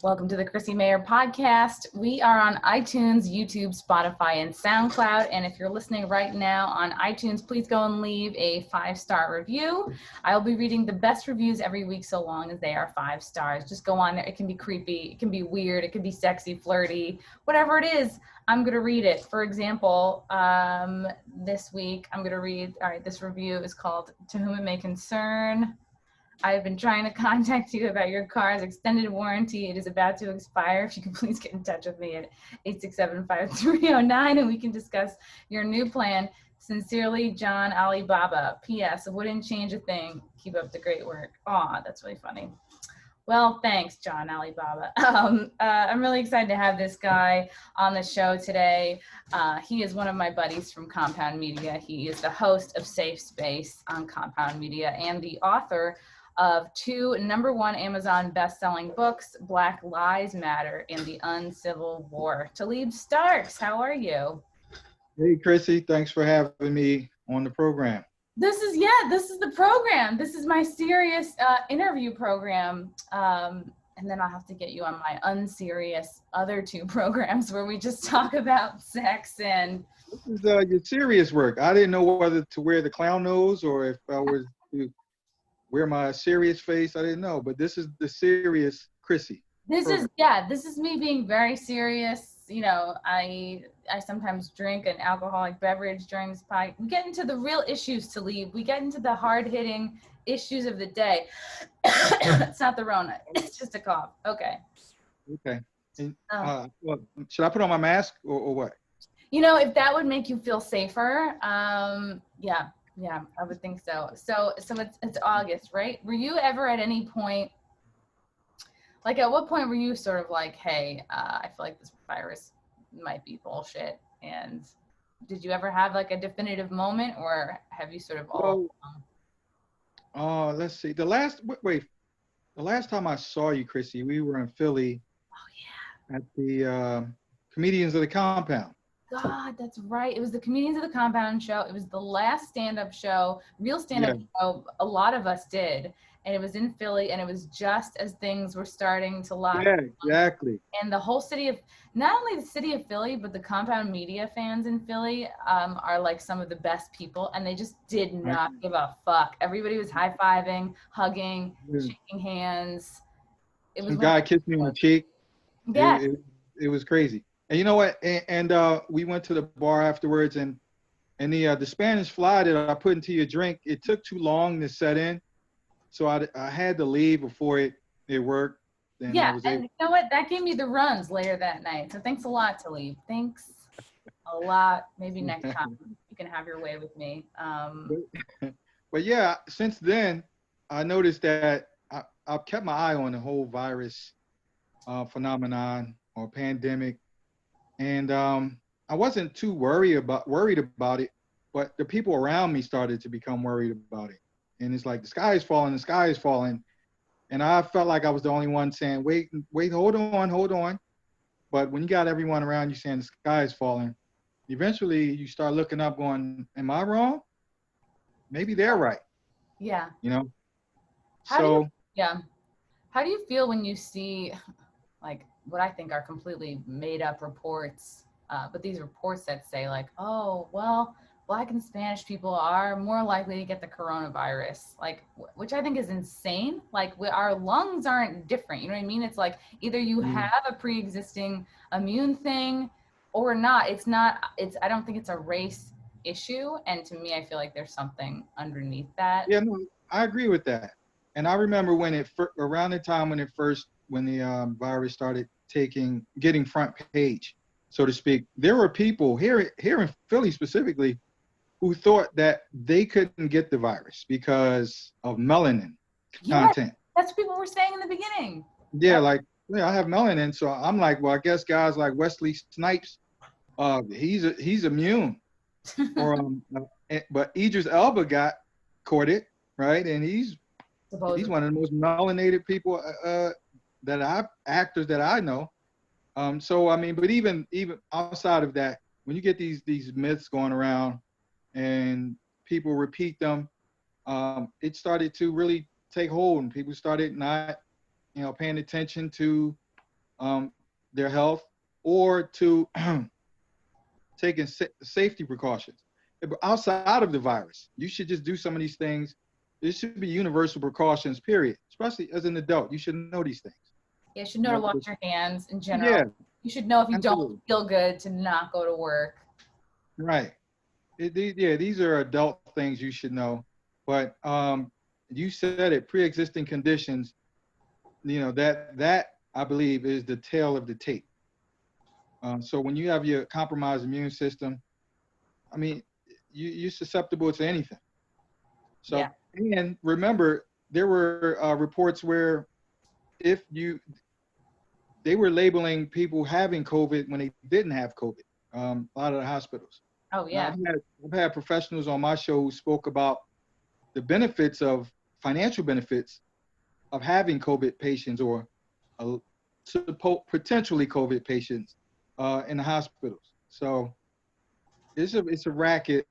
Welcome to the Chrissy Mayer podcast. We are on iTunes, YouTube, Spotify, and SoundCloud. And if you're listening right now on iTunes, please go and leave a 5-star review. I'll be reading the best reviews every week so long as they are 5 stars. Just go on there. It can be creepy. It can be weird. It can be sexy, flirty, whatever it is. I'm going to read it. For example, this week, I'm going to read, all right, this review is called To Whom It May Concern. I've been trying to contact you about your car's extended warranty. It is about to expire. If you could please get in touch with me at 867-5309 and we can discuss your new plan. Sincerely, John Alibaba. P.S. Wouldn't change a thing. Keep up the great work. Aw, that's really funny. Well, thanks, John Alibaba. I'm really excited to have this guy on the show today. He is one of my buddies from Compound Media. He is the host of Safe Space on Compound Media and the author of 2 #1 Amazon best-selling books, Black Lives Matter and The Uncivil War. Taleeb Starks, how are you? Hey, Chrissy, thanks for having me on the program. This is the program. This is my serious interview program. And then I'll have to get you on my unserious other 2 programs where we just talk about sex and... This is your serious work. I didn't know whether to wear the clown nose or if I was to wear my serious face. I didn't know, but this is the serious Chrissy. This is me being very serious. You know, I sometimes drink an alcoholic beverage during this podcast. We get into the real issues to leave. We get into the hard-hitting issues of the day. It's not the Rona. It's just a cough. Okay. Okay. And, well, should I put on my mask or what? You know, if that would make you feel safer, yeah, I would think so. So it's August, right? Were you ever at any point, like at what point were you sort of like, hey, I feel like this virus might be bullshit? And did you ever have like a definitive moment, or have you sort of all? Let's see. The last time I saw you, Chrissy, we were in Philly. Oh yeah. At the Comedians of the Compound. God, that's right. It was the Comedians of the Compound show. It was the last stand-up show, real stand-up show a lot of us did. And it was in Philly, and it was just as things were starting to lock down. Exactly. And the whole city of, not only the city of Philly, but the Compound Media fans in Philly are like some of the best people, and they just did not give a fuck. Everybody was high-fiving, hugging, shaking hands. It was Some guy kissed me on the cheek. Yeah. It was crazy. And you know what? And we went to the bar afterwards, and the Spanish fly that I put into your drink, it took too long to set in. So I had to leave before it worked. And you know what? That gave me the runs later that night. So thanks a lot, Taleeb. Thanks a lot. Maybe next time you can have your way with me. But yeah, since then, I noticed that I've kept my eye on the whole virus phenomenon or pandemic. And I wasn't too worried about it, but the people around me started to become worried about it. And it's like, the sky is falling. And I felt like I was the only one saying, wait, hold on. But when you got everyone around you saying the sky is falling, eventually you start looking up going, am I wrong? Maybe they're right. Yeah. You know? How do you feel when you see like what I think are completely made up reports, but these reports that say like, oh, well, Black and Spanish people are more likely to get the coronavirus, like, which I think is insane. Like, our lungs aren't different. You know what I mean? It's like either you have a pre-existing immune thing or not. I don't think it's a race issue. And to me, I feel like there's something underneath that. Yeah, no, I agree with that. And I remember when around the time when the virus started getting front page, so to speak, there were people here in Philly specifically who thought that they couldn't get the virus because of melanin content. That's what people were saying in the beginning. Yeah, I have melanin, so I'm like, well, I guess guys like Wesley Snipes, he's immune. But Idris Elba caught it, right? And he's one of the most melanated people actors that I know. So I mean, but even outside of that, when you get these myths going around and people repeat them, it started to really take hold, and people started not, paying attention to their health or to taking safety precautions. But outside of the virus, you should just do some of these things. There should be universal precautions, period. Especially as an adult, you should know these things. You should know to wash your hands in Yeah, general. You should know if you don't absolutely. feel good to not go to work. Right. Yeah, these are adult things you should know. But you said it, pre-existing conditions, that I believe is the tail of the tape. So when you have your compromised immune system, I mean, you're susceptible to anything. Yeah. So, and remember, there were reports where if you, they were labeling people having COVID when they didn't have COVID. A lot of the hospitals. Oh, And yeah. I've had professionals on my show who spoke about the benefits of financial benefits of having COVID patients or potentially COVID patients in the hospitals. So it's a racket.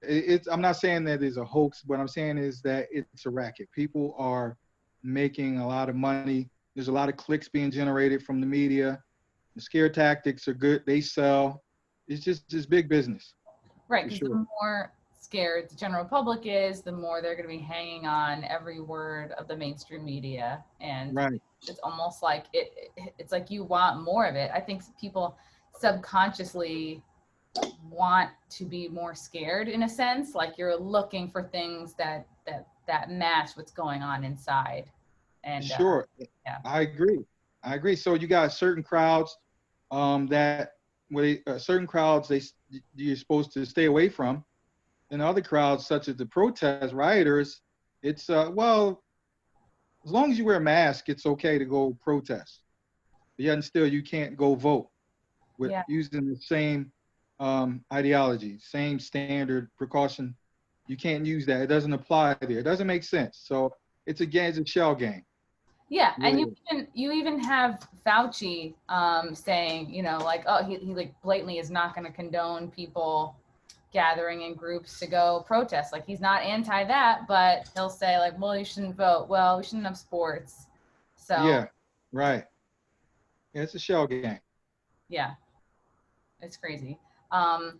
I'm not saying that it's a hoax. What I'm saying is that it's a racket. People are making a lot of money. There's a lot of clicks being generated from the media. The scare tactics are good. They sell. It's just big business Right, for because sure. the more scared the general public is, the more they're going to be hanging on every word of the mainstream media, and Right. it's almost like it's like you want more of it. I think people subconsciously want to be more scared in a sense, like you're looking for things that match what's going on inside. And Sure. yeah. I agree. I agree. So you got certain crowds that certain crowds you're supposed to stay away from, and other crowds such as the protest rioters, it's well, as long as you wear a mask, it's okay to go protest. But yet and still, you can't go vote with Yeah. using the same ideology, same standard precaution. You can't use that. It doesn't apply there. It doesn't make sense. So it's a shell game. Yeah, and Really. you even have Fauci saying, like, oh, he like blatantly is not going to condone people gathering in groups to go protest. Like, he's not anti that, but he'll say like, well, you shouldn't vote. Well, we shouldn't have sports. So Yeah. Right. Yeah, it's a shell game. yeah, it's crazy. Um,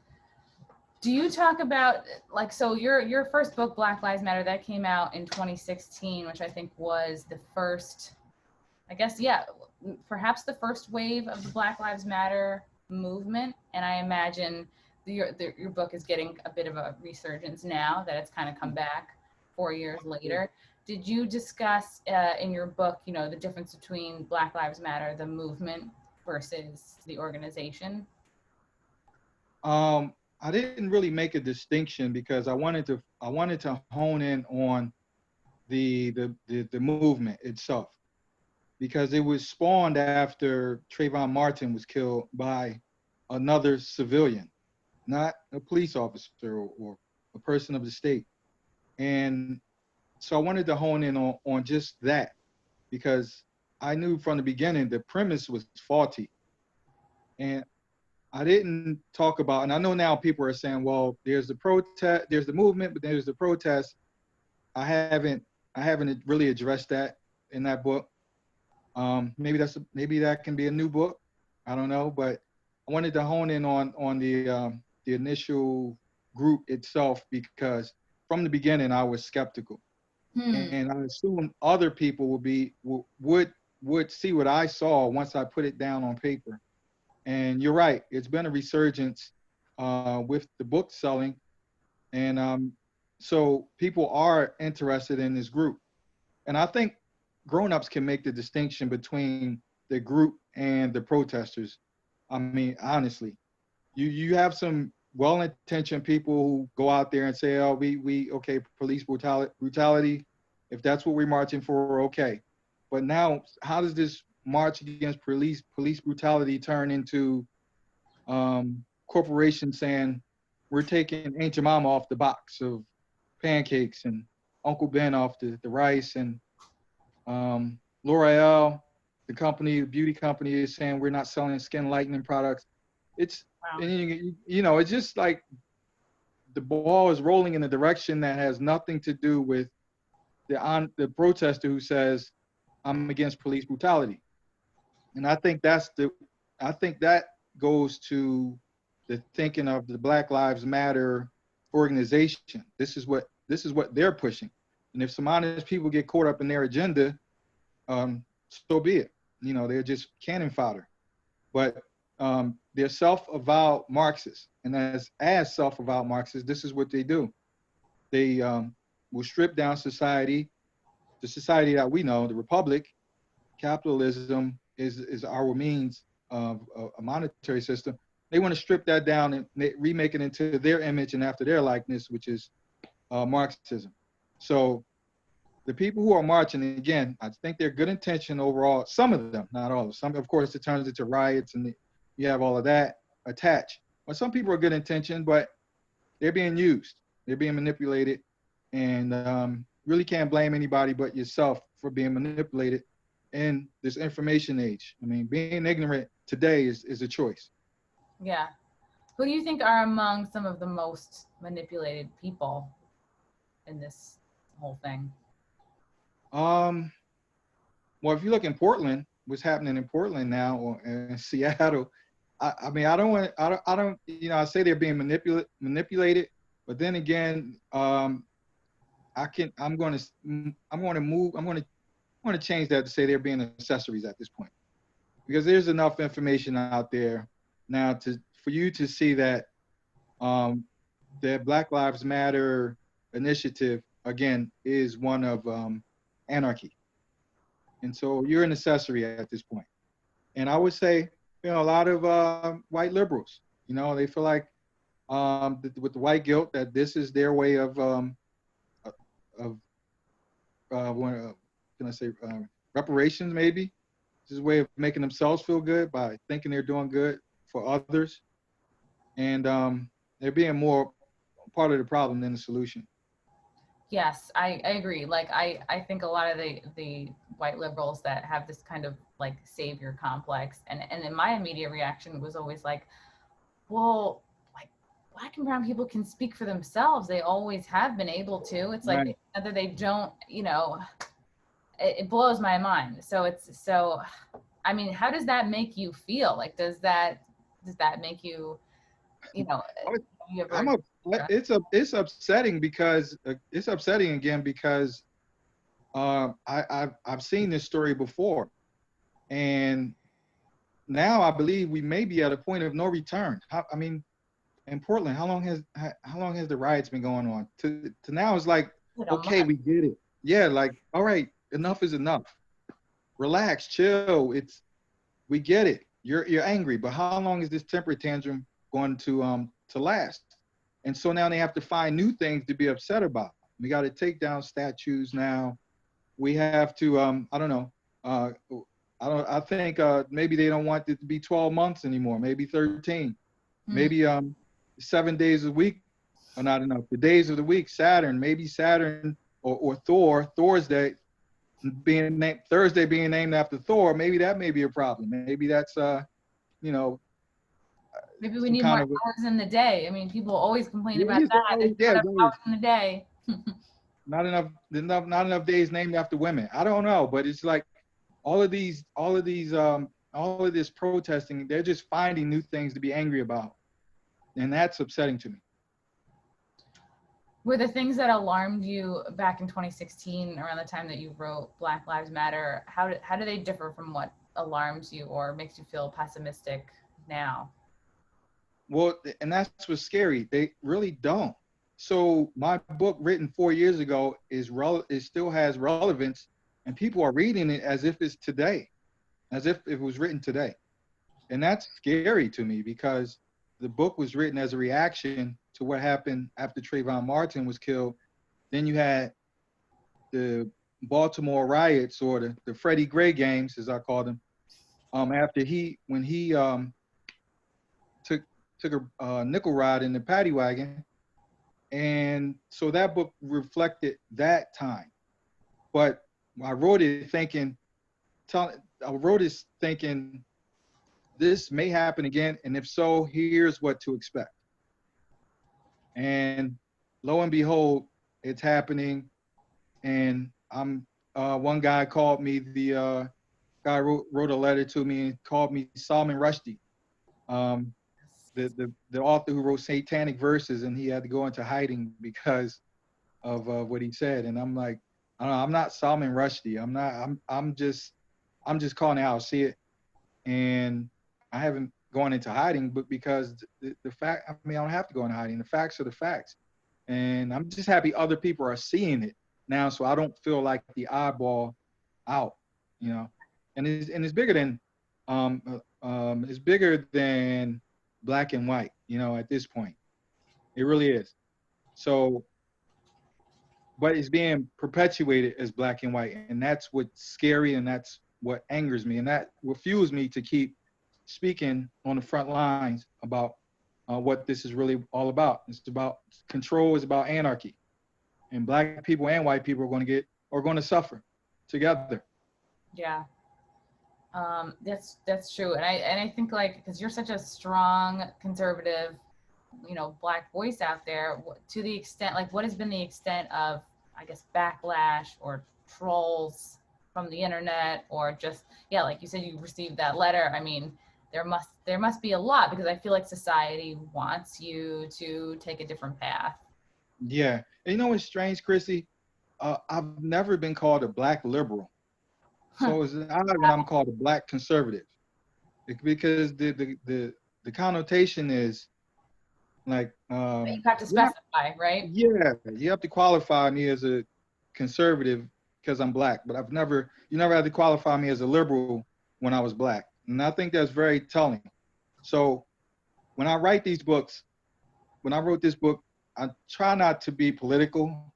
do you talk about, like, so your first book, Black Lives Matter, that came out in 2016, which I think was the first, I guess, yeah, perhaps the first wave of the Black Lives Matter movement. And I imagine your book is getting a bit of a resurgence now that it's kind of come back 4 years later. Did you discuss in your book, the difference between Black Lives Matter, the movement, versus the organization? I didn't really make a distinction because I wanted to hone in on the movement itself, because it was spawned after Trayvon Martin was killed by another civilian, not a police officer or a person of the state. And so I wanted to hone in on just that, because I knew from the beginning the premise was faulty. And I didn't talk about, and I know now people are saying, well, there's the protest, there's the movement, but there's the protest. I haven't really addressed that in that book. Maybe that can be a new book. I don't know, but I wanted to hone in on the initial group itself, because from the beginning I was skeptical, and I assumed other people would see what I saw once I put it down on paper. And you're right, it's been a resurgence with the book selling, and so people are interested in this group. And I think grown-ups can make the distinction between the group and the protesters. I mean, honestly, you have some well-intentioned people who go out there and say, oh, we okay, police brutality. If that's what we're marching for, okay. But now, how does this march against police brutality turn into corporations saying we're taking Aunt Jemima off the box of pancakes and Uncle Ben off the rice, and L'Oreal, the beauty company, is saying we're not selling skin lightening products. It's Wow. and it's just like the ball is rolling in a direction that has nothing to do with the protester who says I'm against police brutality. And I think that goes to the thinking of the Black Lives Matter organization. This is what they're pushing. And if some honest people get caught up in their agenda, so be it. They're just cannon fodder. But they're self-avowed Marxists, and as self-avowed Marxists, this is what they do. They will strip down society, the society that we know, the republic. Capitalism is our means of a monetary system. They want to strip that down and remake it into their image and after their likeness, which is Marxism. So the people who are marching, again, I think they're good intention overall. Some of them, not all. Some, of course, it turns into riots and you have all of that attached. But some people are good intention, but they're being used. They're being manipulated, and really can't blame anybody but yourself for being manipulated in this information age. I mean, being ignorant today is a choice. Yeah. Who do you think are among some of the most manipulated people in this whole thing? Well, if you look in Portland, what's happening in Portland now, or in Seattle, I mean, I don't, I say they're being manipulated, but then again, I'm going to change that to say they're being accessories at this point, because there's enough information out there now for you to see that the Black Lives Matter initiative, again, is one of anarchy. And so you're an accessory at this point. And I would say, a lot of white liberals, they feel like with the white guilt that this is their way of can I say, reparations maybe. This is a way of making themselves feel good by thinking they're doing good for others. And they're being more part of the problem than the solution. Yes, I agree. Like, I think a lot of the white liberals that have this kind of like savior complex, and then my immediate reaction was always like, well, like Black and brown people can speak for themselves. They always have been able to. It's like, Right. whether they don't, it blows my mind. So I mean, how does that make you feel? Like, does that make you, you ever, it's upsetting because it's upsetting again because I've seen this story before, and now I believe we may be at a point of no return. I mean, in Portland, how long has the riots been going on? To now it's like, okay, we get it. Yeah, like, all right, enough is enough. Relax, chill. We get it. You're angry, but how long is this temper tantrum going to last? And so now they have to find new things to be upset about. We got to take down statues now. We have to I don't know. I think maybe they don't want it to be 12 months anymore. Maybe 13. Maybe 7 days a week are not enough. The days of the week, maybe Saturn or Thor's day being named Thursday being named after Thor. Maybe that may be a problem. Maybe that's maybe we need more hours in the day. I mean, people always complain about that. Yeah, not enough hours in the day. not enough days named after women. I don't know, but it's like all of this protesting, they're just finding new things to be angry about. And that's upsetting to me. Were the things that alarmed you back in 2016, around the time that you wrote Black Lives Matter, how do they differ from what alarms you or makes you feel pessimistic now? Well, and that's what's scary. They really don't. So my book written 4 years ago it still has relevance, and people are reading it as if it's today, as if it was written today. And that's scary to me because the book was written as a reaction to what happened after Trayvon Martin was killed. Then you had the Baltimore riots, or the Freddie Gray games, as I call them, when he took a nickel ride in the paddy wagon. And so that book reflected that time. But I wrote it thinking this may happen again, and if so, here's what to expect. And lo and behold, it's happening. And one guy called me the guy wrote a letter to me and called me Salman Rushdie, um, the author who wrote Satanic Verses, and he had to go into hiding because of what he said. And I'm like, I don't know, I'm not Salman Rushdie. I'm not. I'm just calling it how I see it, and I haven't gone into hiding, but because the fact, I mean, I don't have to go into hiding. The facts are the facts, and I'm just happy other people are seeing it now, so I don't feel like the eyeball out, you know. And it's bigger than it's bigger than black and white, you know, at this point. It really is. So, but it's being perpetuated as black and white, and that's what's scary, and that's what angers me, and that will fuels me to keep speaking on the front lines about what this is really all about. It's about control. It's about anarchy, and black people and white people are going to suffer together. Yeah. That's true. And I think, like, because you're such a strong conservative, black voice out there, to the extent, like, what has been the extent of, I guess, backlash or trolls from the internet, or just, yeah, like you said, you received that letter. I mean, there must be a lot, because I feel like society wants you to take a different path. Yeah. And you know what's strange, Chrissy? I've never been called a black liberal. So it's odd when I'm called a black conservative, because the connotation is like, You have to specify, right? yeah, you have to qualify me as a conservative because I'm black, but you never had to qualify me as a liberal when I was black. And I think that's very telling. So when I write these books, when I wrote this book, I try not to be political,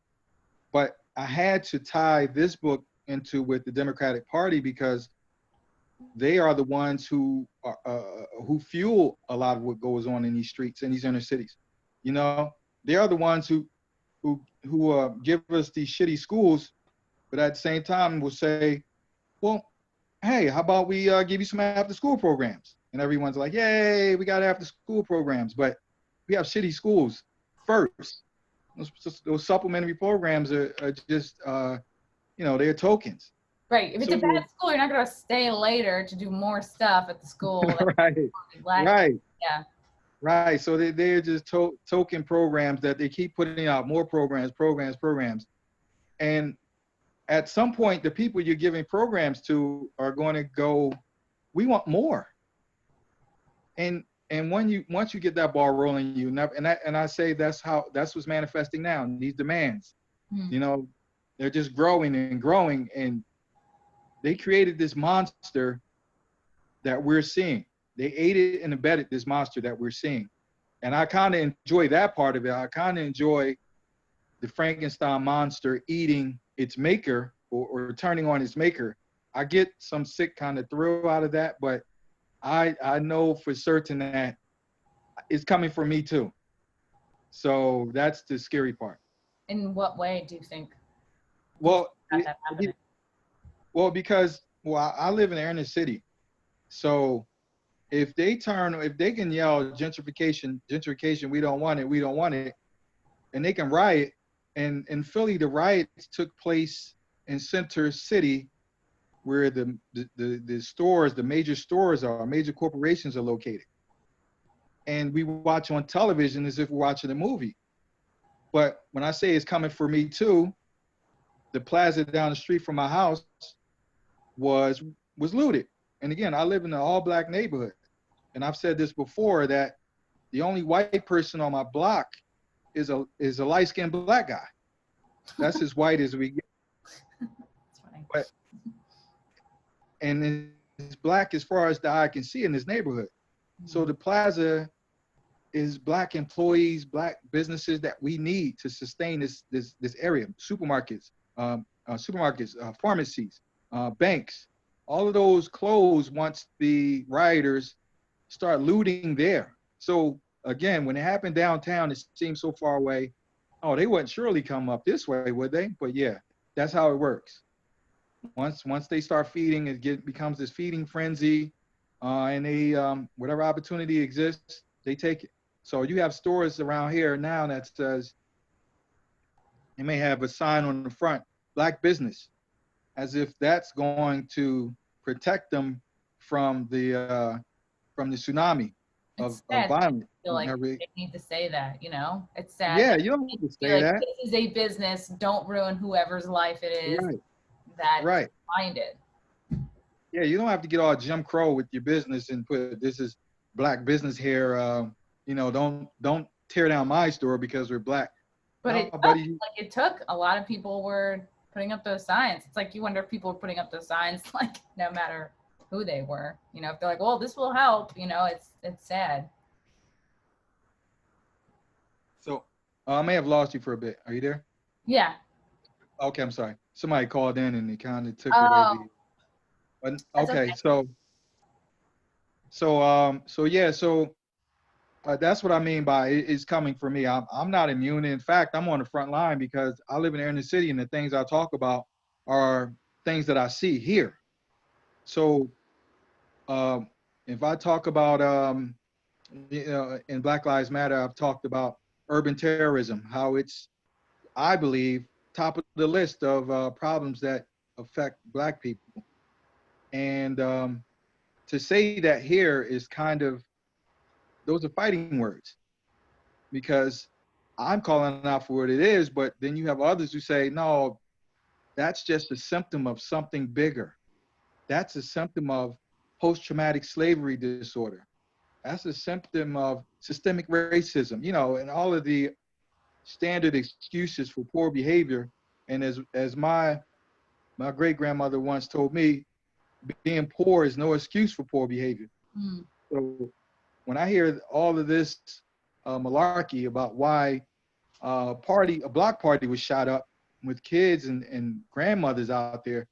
but I had to tie this book into with the Democratic Party, because they are the ones who fuel a lot of what goes on in these streets, in these inner cities. You know, they are the ones who give us these shitty schools, but at the same time will say, well, hey, how about we give you some after school programs? And everyone's like, yay, we got after school programs, but we have shitty schools first. Those supplementary programs are just, they're tokens. Right. If it's So, a bad school, you're not going to stay later to do more stuff at the school. right, right. Yeah. Right. So they're just token programs that they keep putting out more programs. And at some point, the people you're giving programs to are going to go, we want more. And once you get that ball rolling, you never, and I say that's what's manifesting now. These demands, they're just growing and growing, and they created this monster that we're seeing. They aided and abetted this monster that we're seeing. And I kind of enjoy that part of it. I kind of enjoy the Frankenstein monster eating its maker, or turning on its maker. I get some sick kind of thrill out of that, but I know for certain that it's coming for me too. So that's the scary part. In what way do you think? Well, that happening? Because I live in the inner city. So if they can yell gentrification, we don't want it, and they can riot. And in Philly, the riots took place in Center City, where the stores, the major stores major corporations are located. And we watch on television as if we're watching a movie. But when I say it's coming for me too, the plaza down the street from my house was looted. And again, I live in an all-black neighborhood. And I've said this before, that the only white person on my block is a light-skinned black guy. That's as white as we get. That's funny. And it's black as far as the eye can see in this neighborhood. Mm-hmm. So the plaza is black employees, black businesses that we need to sustain this area. Supermarkets, pharmacies, banks, all of those close once the rioters start looting there. So again, when it happened downtown, it seemed so far away. Oh, they wouldn't surely come up this way, would they? But yeah, that's how it works. Once they start feeding, it becomes this feeding frenzy, and they whatever opportunity exists, they take it. So you have stores around here now that says, they may have a sign on the front, black business, as if that's going to protect them from the tsunami It's of sad. violence. I feel like they need to say that, you know? It's sad Yeah, that you don't they have to be say like, that. this is a business. Don't ruin whoever's life it is Right, that right. find it. Yeah, you don't have to get all Jim Crow with your business and put this is black business here. Don't tear down my store because we're black. But No, it took, buddy. like, it took. A lot of people were putting up those signs. It's like you wonder if people were putting up those signs, like, no matter who they were. You know, if they're like, well, this will help, you know, it's sad. So I may have lost you for a bit. Are you there? Yeah. Okay, I'm sorry. Somebody called in and it kind of took away Oh, the. But that's okay. okay, so yeah, so that's what I mean by it's coming for me. I'm not immune. In fact, I'm on the front line because I live in the inner city, and the things I talk about are things that I see here. So um, if I talk about in Black Lives Matter, I've talked about urban terrorism, how it's I believe top of the list of problems that affect Black people, and to say that here is kind of those are fighting words because I'm calling out for what it is, but then you have others who say, no, that's just a symptom of something bigger. That's a symptom of post-traumatic slavery disorder. That's a symptom of systemic racism, and all of the standard excuses for poor behavior. And as my great grandmother once told me, being poor is no excuse for poor behavior. Mm. So when I hear all of this malarkey about why a block party was shot up with kids and grandmothers out there,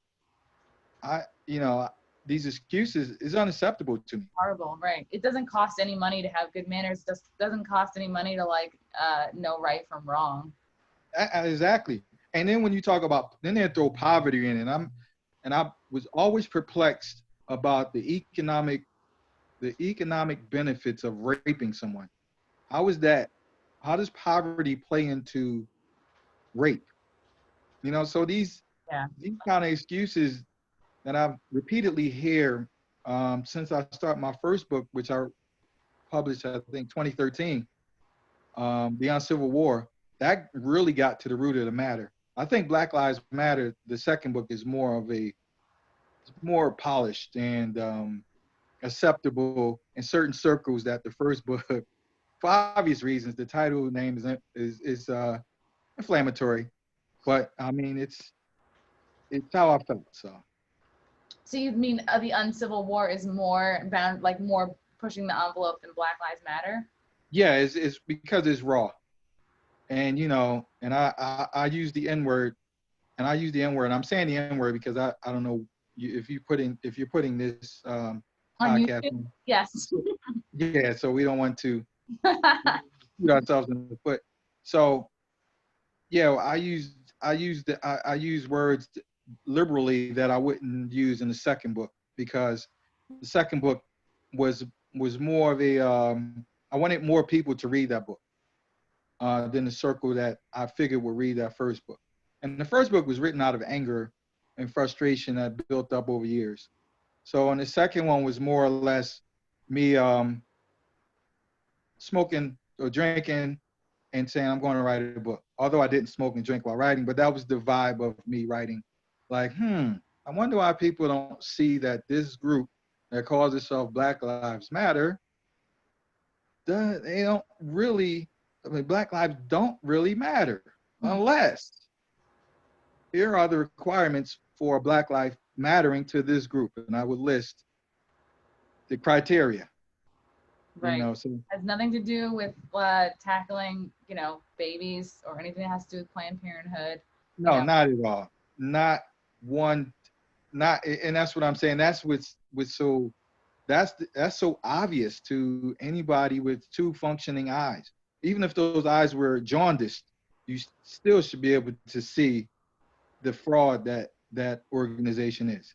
I, you know, these excuses is unacceptable to me. Horrible, right? It doesn't cost any money to have good manners. Just doesn't cost any money to like know right from wrong. Exactly. And then when you talk about, then they throw poverty in, and I was always perplexed about the economic benefits of raping someone. How is that? How does poverty play into rape? So Yeah. these kind of excuses that I've repeatedly hear since I started my first book, which I published, I think, 2013, Beyond Civil War, that really got to the root of the matter. I think Black Lives Matter, the second book, is more polished and acceptable in certain circles that the first book, for obvious reasons. The title name is inflammatory, but I mean it's how I felt. So you mean the uncivil war is more bound, like more pushing the envelope than Black Lives Matter? Yeah, it's because it's raw, and and I use the N word, and I use the N word. And I'm saying the N word because I don't know if you're putting this On podcast. YouTube? Yes. Yeah, so we don't want to shoot ourselves in the foot. So yeah, I use words liberally that I wouldn't use in the second book because the second book was more of a I wanted more people to read that book than the circle that I figured would read that first book. And the first book was written out of anger and frustration that built up over years. So, and the second one was more or less me smoking or drinking and saying I'm going to write a book. Although I didn't smoke and drink while writing, but that was the vibe of me writing. Like, I wonder why people don't see that this group that calls itself Black Lives Matter, they don't really, I mean, Black lives don't really matter unless here are the requirements for a Black life mattering to this group. And I would list the criteria. Right. So Has nothing to do with tackling, babies or anything that has to do with Planned Parenthood. no, not at all. Not one, not, and that's what I'm saying. That's what's so, that's so obvious to anybody with two functioning eyes. Even if those eyes were jaundiced, you still should be able to see the fraud that organization is.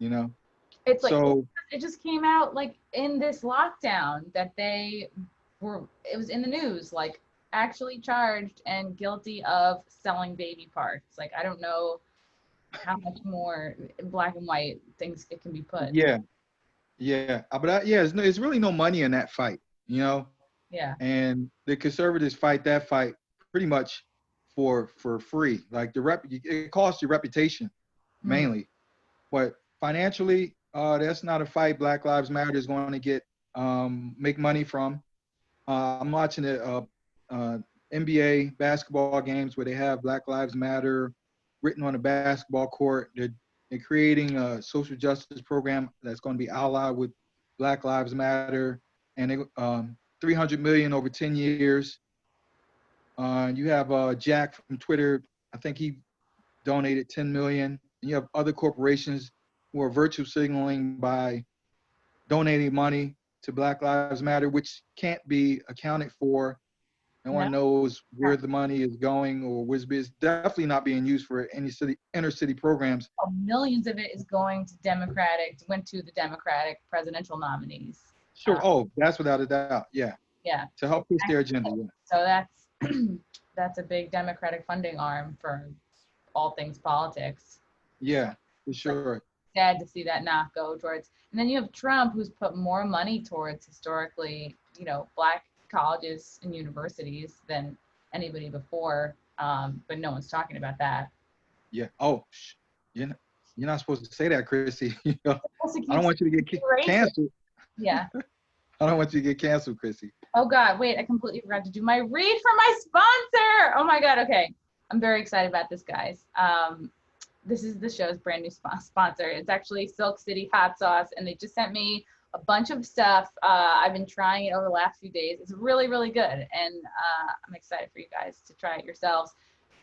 It's like So it just came out like in this lockdown that it was in the news, like actually charged and guilty of selling baby parts. Like, I don't know how much more black and white things it can be put. Yeah, yeah. Yeah, it's really no money in that fight, you know. Yeah. And the conservatives fight that fight pretty much for free. Like it costs your reputation Hmm. mainly, but financially, that's not a fight Black Lives Matter is going to get make money from. I'm watching the NBA basketball games where they have Black Lives Matter written on the basketball court. They're creating a social justice program that's going to be allied with Black Lives Matter, and 300 million over 10 years. You have Jack from Twitter. I think he donated 10 million. And you have other corporations who are virtue signaling by donating money to Black Lives Matter, which can't be accounted for. No No. one knows where the money is going or where's it's definitely not being used for any inner city programs. Millions of it is going to went to the Democratic presidential nominees. Sure. Oh, that's without a doubt. Yeah. Yeah. To help push their agenda. Yeah. So that's a big Democratic funding arm for all things politics. Yeah, for sure. Sad to see that not go towards. And then you have Trump, who's put more money towards historically, black colleges and universities than anybody before. But no one's talking about that. Yeah. Oh, you're not supposed to say that, Chrissy. I don't want you to get canceled. Yeah. I don't want you to get canceled, Chrissy. Oh God, wait, I completely forgot to do my read for my sponsor. Oh my God, okay. I'm very excited about this, guys. This is the show's brand new sponsor. It's actually Silk City Hot Sauce, and they just sent me a bunch of stuff. I've been trying it over the last few days. It's really, really good, and I'm excited for you guys to try it yourselves.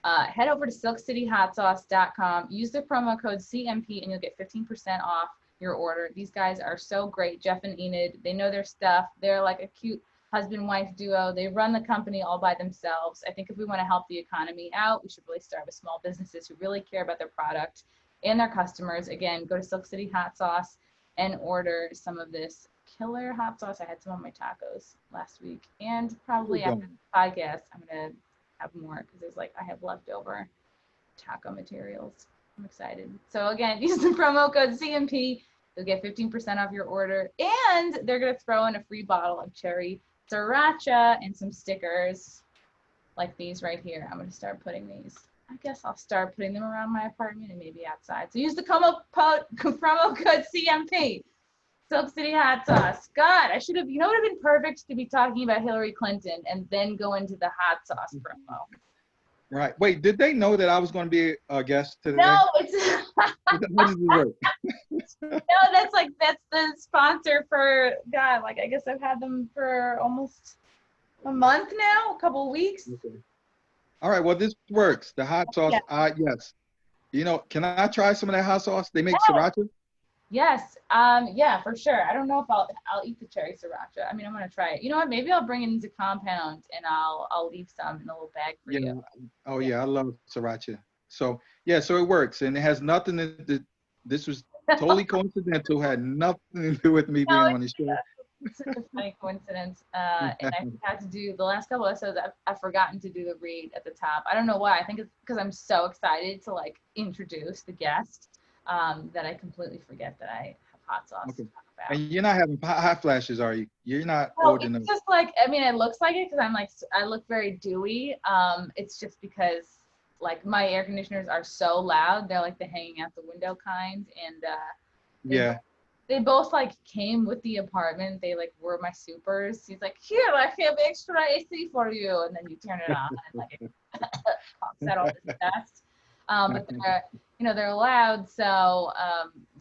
Head over to silkcityhotsauce.com. Use the promo code CMP, and you'll get 15% off your order. These guys are so great. Jeff and Enid, they know their stuff. They're like a cute husband-wife duo. They run the company all by themselves. I think if we want to help the economy out, we should really start with small businesses who really care about their product and their customers. Again, go to Silk City Hot Sauce and order some of this killer hot sauce. I had some on my tacos last week, and probably after the podcast, I'm gonna have more because I have leftover taco materials. I'm excited. So again, use the promo code CMP. You'll get 15% off your order, and they're gonna throw in a free bottle of cherry sriracha and some stickers like these right here. I'm gonna start putting these. I guess I'll start putting them around my apartment and maybe outside. So use the promo code CMP. Silk City Hot Sauce. God, I should have, it would have been perfect to be talking about Hillary Clinton and then go into the hot sauce promo. Right. Wait, did they know that I was going to be a guest today? No, it's How does it work? no, that's the sponsor for God. I guess I've had them for almost a month now, a couple of weeks. Okay. All right. Well, this works. The hot sauce. Yeah. Yes. Can I try some of that hot sauce? They make sriracha. Yes. Yeah, for sure. I don't know if I'll eat the cherry sriracha. I mean, I'm gonna try it. You know what? Maybe I'll bring it into compound and I'll leave some in a little bag for you. Oh yeah, I love sriracha. So yeah, so it works, and it has nothing to. This was totally coincidental. Had nothing to do with me being on the show. It's such a funny coincidence. And I had to do the last couple episodes. I've forgotten to do the read at the top. I don't know why. I think it's because I'm so excited to introduce the guest. That I completely forget that I have hot sauce to talk about. And you're not having hot flashes, are you? You're not old enough. It's just it looks like it because I look very dewy. It's just because my air conditioners are so loud. They're the hanging out the window kind, and they both came with the apartment. They were my supers. He's like, here, I have extra AC for you, and then you turn it on and it pops out all this dust. But they're loud, so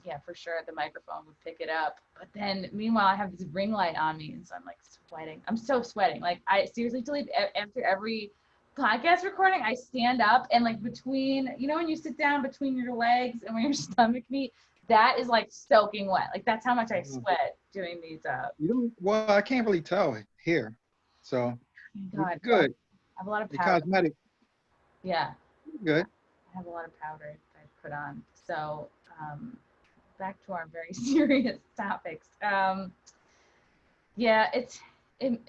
yeah, for sure the microphone would pick it up. But then meanwhile I have this ring light on me, and so I'm sweating. I'm so sweating. I seriously, Taleeb, after every podcast recording, I stand up and between, when you sit down between your legs and when your stomach meet, that is soaking wet. That's how much I sweat doing these. Well, I can't really tell here, so God, good. I have a lot of powder. powder. Cosmetic. Yeah. Good. I have a lot of powder that I put on. So back to our very serious topics. Yeah, it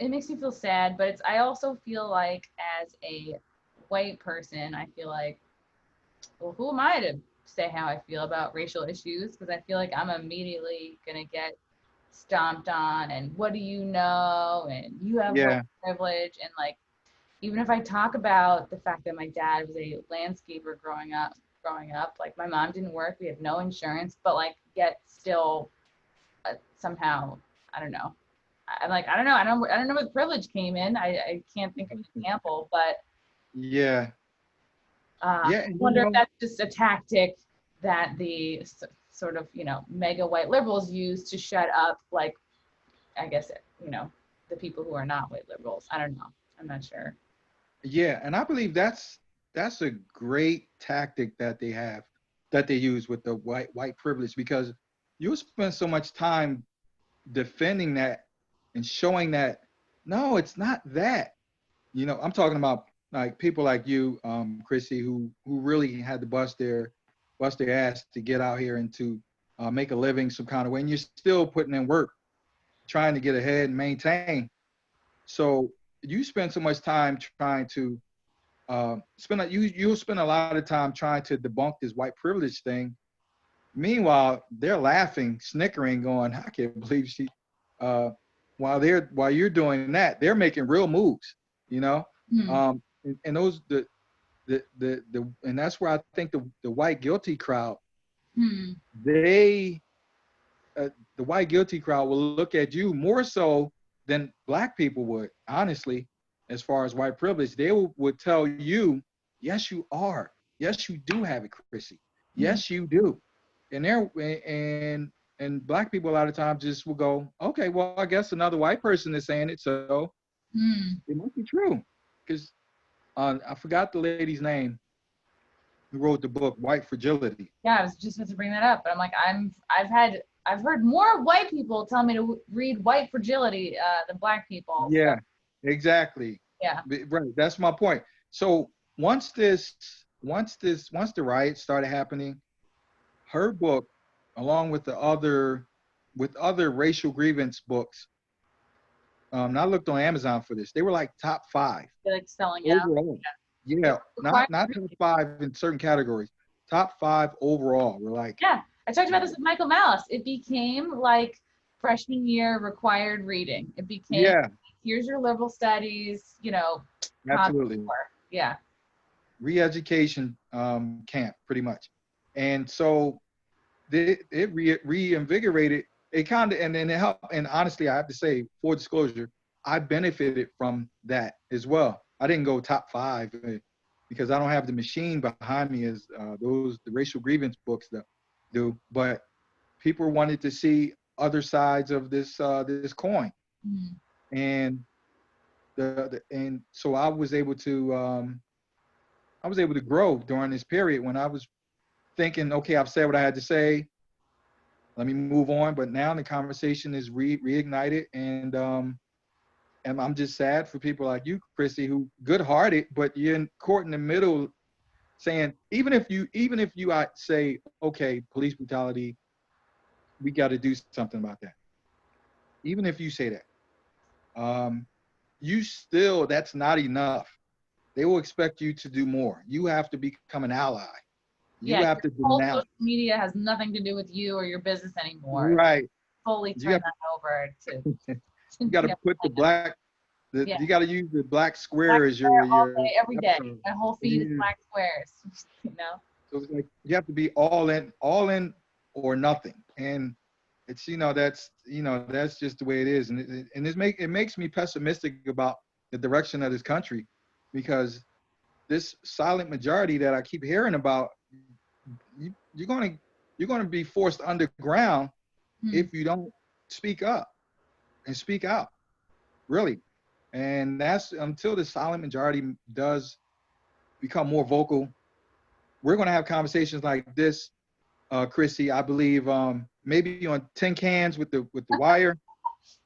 makes me feel sad, but I also feel as a white person, I feel well, who am I to say how I feel about racial issues, because I feel like I'm immediately gonna get stomped on and what do you know and you have white Yeah. privilege. And like, even if I talk about the fact that my dad was a landscaper growing up, like my mom didn't work, we had no insurance, but like yet still somehow, I don't know. I'm like, I don't know where the privilege came in. I can't think of an example, but Yeah. I Yeah. And wonder if that's just a tactic that the sort of, mega white liberals use to shut up, like, I guess, the people who are not white liberals. I don't know. I'm not sure. yeah, and I believe that's a great tactic that they have, that they use with the white privilege, because you spend so much time defending that and showing that no, it's not that. I'm talking about like people like you, Chrissy, who really had to bust their ass to get out here and to make a living some kind of way, and you're still putting in work, trying to get ahead and maintain. So you spend so much time trying to you'll spend a lot of time trying to debunk this white privilege thing. Meanwhile, they're laughing, snickering, going, "I can't believe she." Uh, while you're doing that, they're making real moves. You know, Hmm. and those the and that's where I think the white guilty crowd, Hmm. they the white guilty crowd will look at you more so than black people would, honestly, as far as white privilege. They would tell you, yes, you are. Yes, you do have it, Chrissy. Hmm. Yes, you do. And they're and black people a lot of times just will go, okay, well, I guess another white person is saying it, so Hmm. it must be true. Because I forgot the lady's name who wrote the book White Fragility. Yeah, I was just about to bring that up, but I'm like, I've heard more white people tell me to read White Fragility than black people. So Yeah, exactly. yeah. Right. That's my point. So once the riots started happening, her book, along with other racial grievance books, and I looked on Amazon for this. They were like top five They're like selling out. overall. Yeah. Yeah, Required not top five in certain categories. Top five overall. We're like, Yeah, I talked about this with Michael Malice. It became like freshman year required reading. It became, yeah, here's your liberal studies, absolutely. contour. Yeah. Re-education camp, pretty much. And so it reinvigorated it, kind of, and then it helped. And honestly, I have to say, full disclosure, I benefited from that as well. I didn't go top five because I don't have the machine behind me as the racial grievance books that do. But people wanted to see other sides of this coin, Mhm. and and so I was able to grow during this period when I was thinking, okay, I've said what I had to say, let me move on. But now the conversation is reignited, and I'm just sad for people like you, Chrissy, who good-hearted, but you're in court in the middle, saying even if you say, okay, police brutality, we got to do something about that. Even if you say that, you still, that's not enough. They will expect you to do more. You have to become an ally. You Yeah, have your to whole denounce. social media has nothing to do with you or your business anymore. Right. Fully You turn have that over to, you got to yeah, put the black yeah. you got to use the black Black square as square all your day, every day. avatar. My whole feed is Yeah. black squares, you know? So it's like you have to be all in or nothing. And it's that's just the way it is. And it makes me pessimistic about the direction of this country, because this silent majority that I keep hearing about, you're gonna be forced underground Hmm. if you don't speak up and speak out, really. And that's until the silent majority does become more vocal. We're going to have conversations like this, Chrissy. I believe maybe on tin cans with the wire.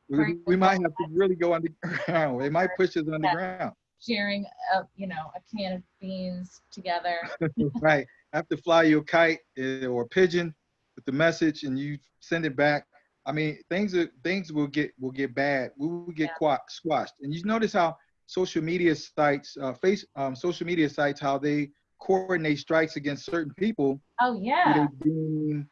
Burning We the might have to really go underground. They might push us yeah, underground. sharing a can of beans together. Right. Have to fly you a kite or a pigeon with the message, and you send it back. I mean, things will get bad. We will get Yeah. squashed. And you notice how social media sites, social media sites, how they coordinate strikes against certain people Oh who yeah. they deem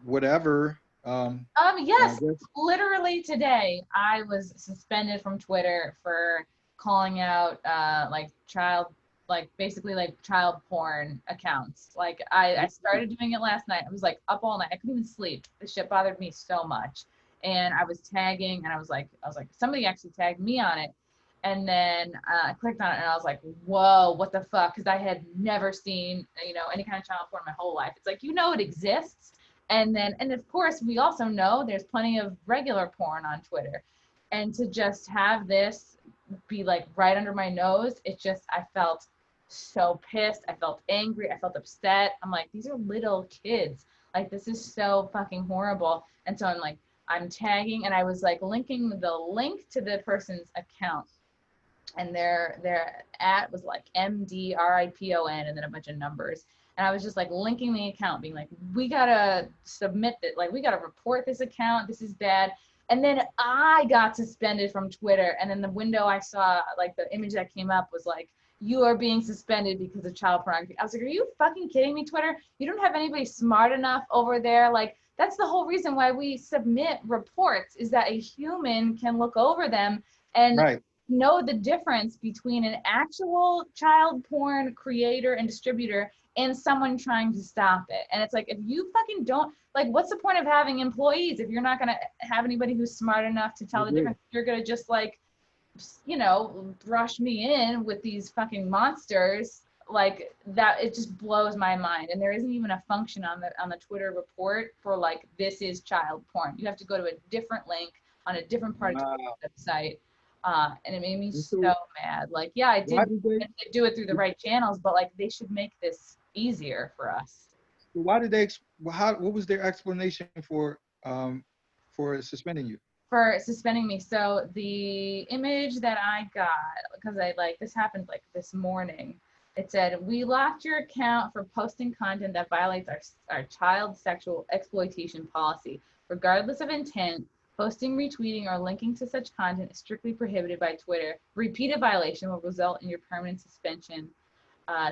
whatever. I Yes, guess. literally today I was suspended from Twitter for calling out like basically like child porn accounts. Like I started doing it last night. I was like up all night. I couldn't even sleep. This shit bothered me so much. And I was tagging and I was like somebody actually tagged me on it. And then I clicked on it and I was like, whoa, what the fuck? Because I had never seen, any kind of child porn my whole life. It's like, it exists. And of course, we also know there's plenty of regular porn on Twitter. And to just have this be like right under my nose, I felt so pissed. I felt angry. I felt upset. I'm like, these are little kids. Like, this is so fucking horrible. And so I'm tagging and I was like linking the link to the person's account. And their at was like MDRIPON and then a bunch of numbers. And I was just like linking the account, being like, we gotta submit it, like we gotta report this account, this is bad. And then I got suspended from Twitter. And then the window I saw, like the image that came up was like, you are being suspended because of child pornography. I was like, are you fucking kidding me, Twitter? You don't have anybody smart enough over there. Like, that's the whole reason why we submit reports, is that a human can look over them and Right. know the difference between an actual child porn creator and distributor and someone trying to stop it. And it's like, if you fucking don't, like, what's the point of having employees if you're not going to have anybody who's smart enough to tell the difference? You're going to just like, brush me in with these fucking monsters like that. It just blows my mind. And there isn't even a function on the Twitter report for like, this is child porn. You have to go to a different link on a different part of the website. And it made me so mad. Like, yeah, I did do it through the right channels, but like they should make this easier for us. Why did they? What was their explanation for suspending you? For suspending me. So the image that I got, because this happened like this morning. It said, we locked your account for posting content that violates our child sexual exploitation policy, regardless of intent. Posting, retweeting, or linking to such content is strictly prohibited by Twitter. Repeated violation will result in your permanent suspension.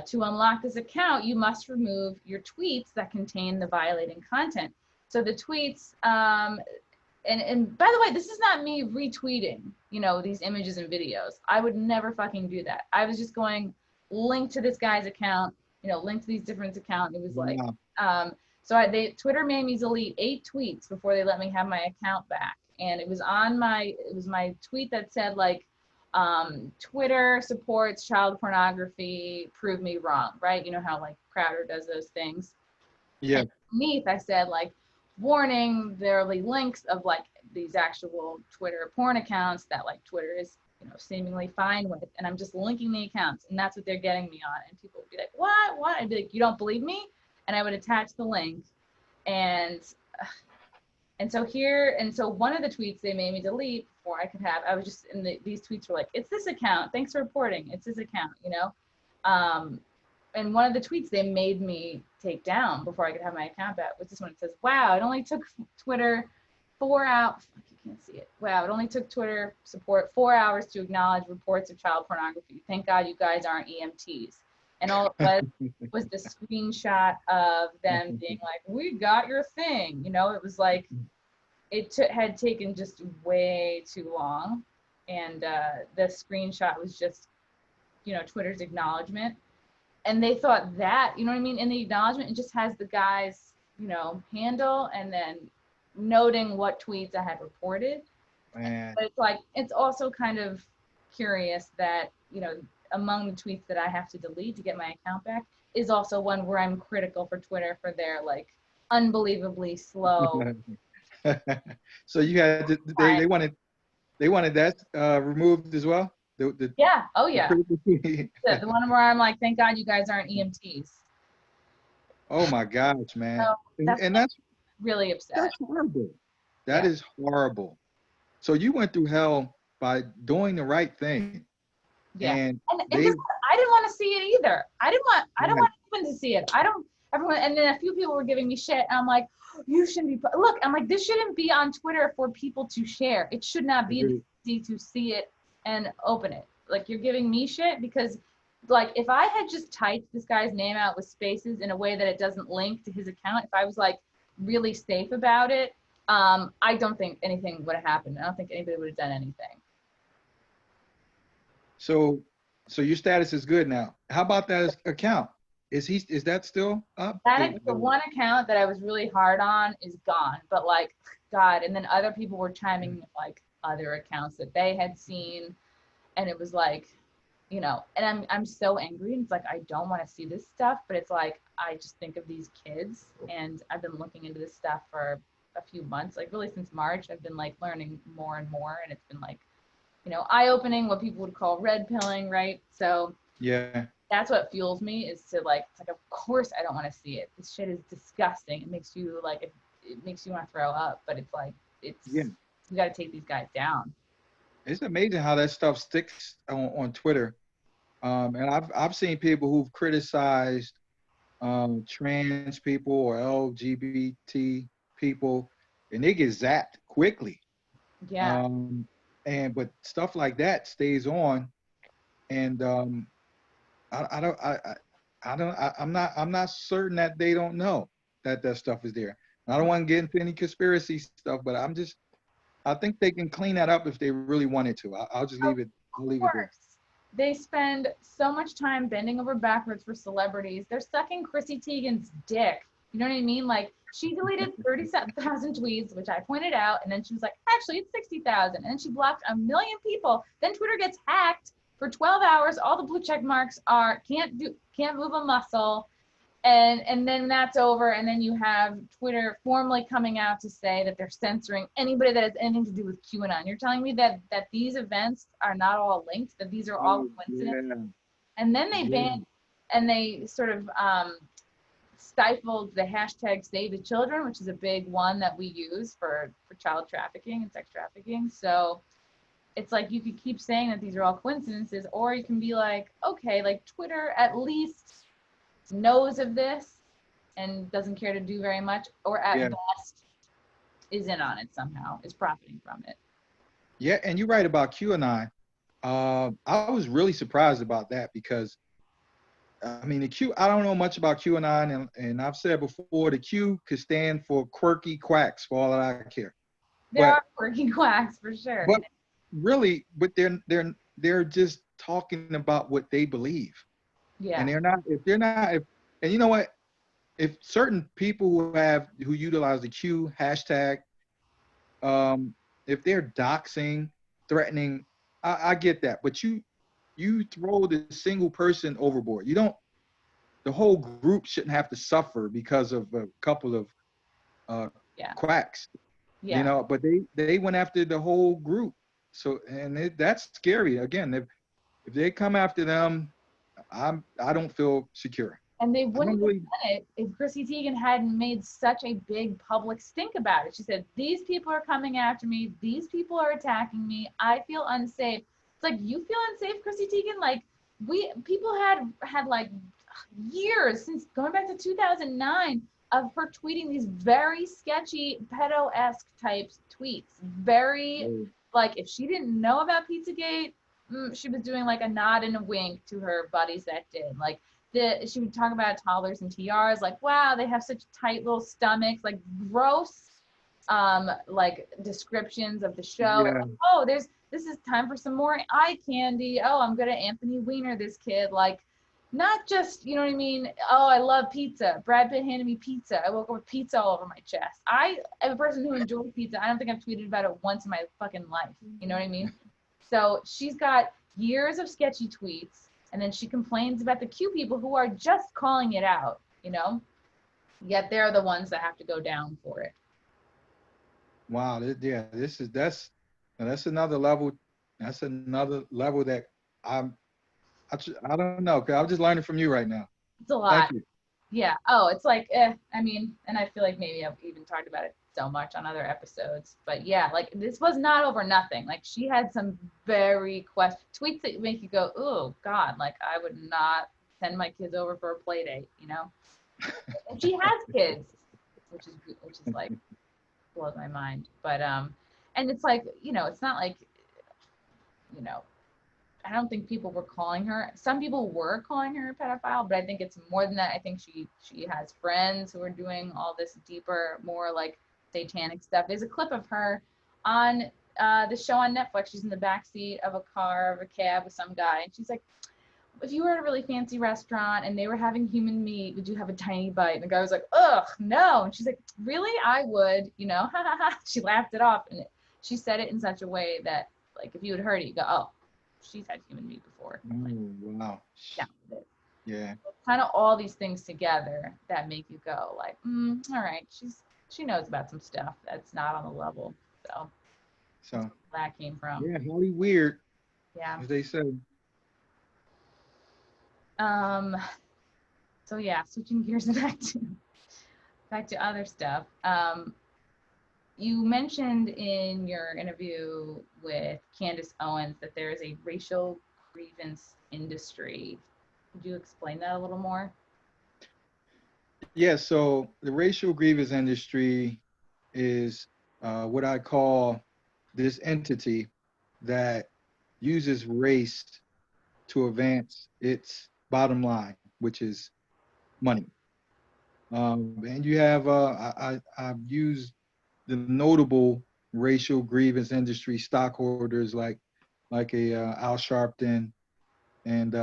To unlock this account, you must remove your tweets that contain the violating content. So the tweets, and by the way, this is not me retweeting, these images and videos. I would never fucking do that. I was just going link to this guy's account, link to these different accounts. It was like, Twitter made me delete 8 tweets before they let me have my account back. And it was my tweet that said like, Twitter supports child pornography, prove me wrong, right? You know how like Crowder does those things. Yeah. And underneath I said like, warning, there will be links of like these actual Twitter porn accounts that like Twitter is, seemingly fine with. And I'm just linking the accounts, and that's what they're getting me on. And people would be like, what? I'd be like, you don't believe me? And I would attach the link. And so one of the tweets they made me delete before I could have, I was just these tweets were like, it's this account, thanks for reporting, it's this account, and one of the tweets they made me take down before I could have my account back was this one. It says, wow, it only took Twitter 4 hours. You can't see it. Wow, it only took Twitter support 4 hours to acknowledge reports of child pornography. Thank God you guys aren't EMTs. And all it was the screenshot of them being like, we got your thing. It was like, it had taken just way too long. And the screenshot was just, Twitter's acknowledgement. And they thought that, you know what I mean? In the acknowledgement, it just has the guy's, handle and then noting what tweets I had reported. Man. But it's like, it's also kind of curious that, among the tweets that I have to delete to get my account back is also one where I'm critical for Twitter for their like unbelievably slow. So you had to, they wanted that removed as well? Yeah. Oh yeah. The one where I'm like, thank God you guys aren't EMTs. Oh my gosh, man. So that's really upset. That's horrible. That is horrible. So you went through hell by doing the right thing. Yeah. And I didn't want to see it either. I don't want anyone to see it. Everyone, and then a few people were giving me shit. And I'm like, you shouldn't be, look, I'm like, this shouldn't be on Twitter for people to share. It should not be easy to see it and open it. Like, you're giving me shit because like if I had just typed this guy's name out with spaces in a way that it doesn't link to his account, if I was like really safe about it, I don't think anything would have happened. I don't think anybody would have done anything. So your status is good now. How about that account? Is that still up? That the one account that I was really hard on is gone, but like God, and then other people were chiming in with like other accounts that they had seen, and it was like, you know, and I'm so angry, and it's like I don't want to see this stuff, but it's like I just think of these kids, and I've been looking into this stuff for a few months, like really since March. I've been like learning more and more, and it's been like, you know, eye-opening, what people would call red pilling, right? So Yeah. that's what fuels me, is to like, it's like, of course I don't want to see it. This shit is disgusting. It makes you like, it makes you want to throw up, but it's like, Yeah. you got to take these guys down. It's amazing how that stuff sticks on Twitter. And I've seen people who've criticized trans people or LGBT people, and they get zapped quickly. Yeah. But stuff like that stays on, and I'm not certain that they don't know that stuff is there. I don't want to get into any conspiracy stuff, but I think they can clean that up if they really wanted to. I'll just leave it. I'll leave it there. They spend so much time bending over backwards for celebrities. They're sucking Chrissy Teigen's dick. You know what I mean? Like, she deleted 30,000 tweets, which I pointed out, and then she was like, actually, it's 60,000. And then she blocked 1 million people. Then Twitter gets hacked for 12 hours. All the blue check marks are can't move a muscle. And then that's over, and then you have Twitter formally coming out to say that they're censoring anybody that has anything to do with QAnon. You're telling me that these events are not all linked, that these are all coincidences? Yeah. And then they banned, and they sort of stifled the hashtag Save the Children, which is a big one that we use for child trafficking and sex trafficking. So it's like you could keep saying that these are all coincidences, or you can be like, okay, like Twitter at least knows of this and doesn't care to do very much, or at best is in on it somehow, is profiting from it. Yeah, and you're right about QAnon. I was really surprised about that because, I mean, I don't know much about QAnon, and I've said before, the Q could stand for quirky quacks for all that I care. There are quirky quacks for sure. But really, they're just talking about what they believe. Yeah. And and you know what? If certain people who utilize the Q hashtag, if they're doxing, threatening, I get that. But you throw the single person overboard. The whole group shouldn't have to suffer because of a couple of quacks. Yeah. You know, but they went after the whole group. So, and that's scary. Again, if they come after them, I don't feel secure. And they wouldn't have done it if Chrissy Teigen hadn't made such a big public stink about it. She said, these people are coming after me. These people are attacking me. I feel unsafe. It's like, you feel unsafe, Chrissy Teigen? Like, people had like years, since going back to 2009, of her tweeting these very sketchy pedo-esque types tweets. Very, like, if she didn't know about Pizzagate, she was doing like a nod and a wink to her buddies that did. Like, she would talk about toddlers and TRs, like, wow, they have such tight little stomachs, like gross, like descriptions of the show. Yeah. Like, oh, this is time for some more eye candy. Oh, I'm gonna Anthony Weiner this kid. Like, not just, you know what I mean? Oh, I love pizza. Brad Pitt handed me pizza. I woke up with pizza all over my chest. I am a person who enjoys pizza. I don't think I've tweeted about it once in my fucking life. You know what I mean? So she's got years of sketchy tweets. And then she complains about the Q people who are just calling it out, you know? Yet they're the ones that have to go down for it. Wow, that's another level. That's another level that I don't know, because I'm just learning from you right now. It's a lot. Thank you. Yeah. Oh, it's like, I mean, and I feel like maybe I've even talked about it so much on other episodes, but yeah, like, this was not over nothing. Like, she had some very tweets that make you go, oh God, like, I would not send my kids over for a play date, you know? And she has kids, which is like, blows my mind. But and it's like, you know, it's not like, you know, I don't think people were calling her. Some people were calling her a pedophile, but I think it's more than that. I think she has friends who are doing all this deeper, more like satanic stuff. There's a clip of her on the show on Netflix. She's in the back seat of a car, of a cab with some guy, and she's like, if you were at a really fancy restaurant and they were having human meat, would you have a tiny bite? And the guy was like, ugh, no. And she's like, really? I would, you know, ha ha ha. She laughed it off. And she said it in such a way that, like, if you had heard it, you go, oh, she's had human meat before. Wow. Yeah. Yeah. Kind of all these things together that make you go like, all right, she knows about some stuff that's not on the level. So that's where that came from. Yeah, really weird. Yeah. As they say. So yeah, switching gears back to other stuff. You mentioned in your interview with Candace Owens that there is a racial grievance industry. Could you explain that a little more? Yeah, so the racial grievance industry is what I call this entity that uses race to advance its bottom line, which is money. And you have, I've used the notable racial grievance industry stockholders like a Al Sharpton, and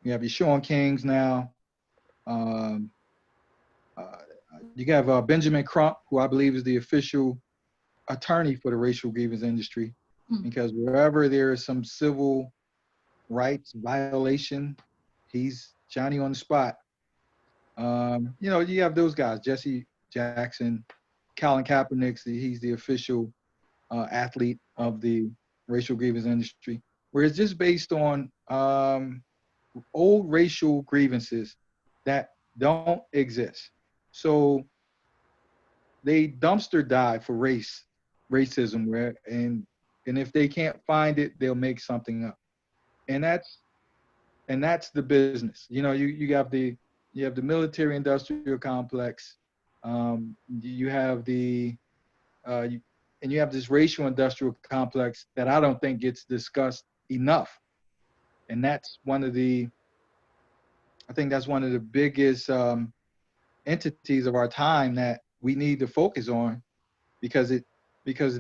you have your Sean Kings now. Um, you have Benjamin Crump, who I believe is the official attorney for the racial grievance industry, because wherever there is some civil rights violation, he's Johnny on the spot. You know, you have those guys, Jesse Jackson, Colin Kaepernick, he's the official athlete of the racial grievance industry, where it's just based on old racial grievances that don't exist. So they dumpster dive for racism, where and if they can't find it, they'll make something up, and that's the business. You know, you have the military industrial complex, you have the and you have this racial industrial complex that I don't think gets discussed enough, and that's one of the biggest entities of our time that we need to focus on, because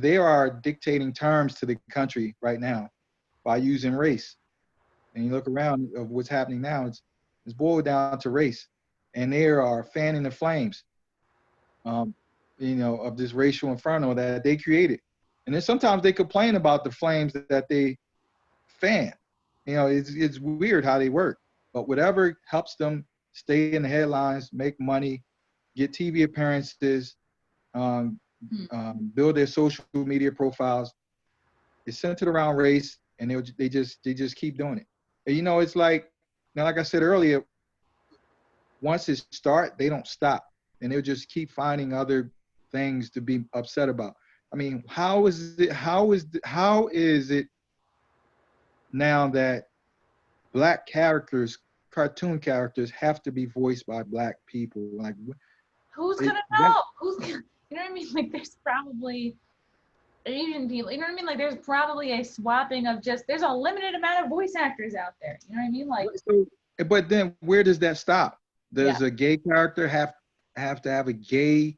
they are dictating terms to the country right now by using race. And you look around of what's happening now, it's boiled down to race, and they are fanning the flames, you know, of this racial inferno that they created. And then sometimes they complain about the flames that they fan. You know, it's weird how they work, but whatever helps them stay in the headlines, make money, get TV appearances, build their social media profiles, it's centered around race, and they just keep doing it. And, you know, it's like, now, like I said earlier, once it start, they don't stop, and they'll just keep finding other things to be upset about. I mean, how is it now that Black characters, cartoon characters, have to be voiced by Black people? Like, who's gonna know? Who's gonna, you know what I mean? Like, there's probably Asian people, you know what I mean? Like, there's probably a swapping of there's a limited amount of voice actors out there. You know what I mean? Like, so, but then where does that stop? Does a gay character have to have a gay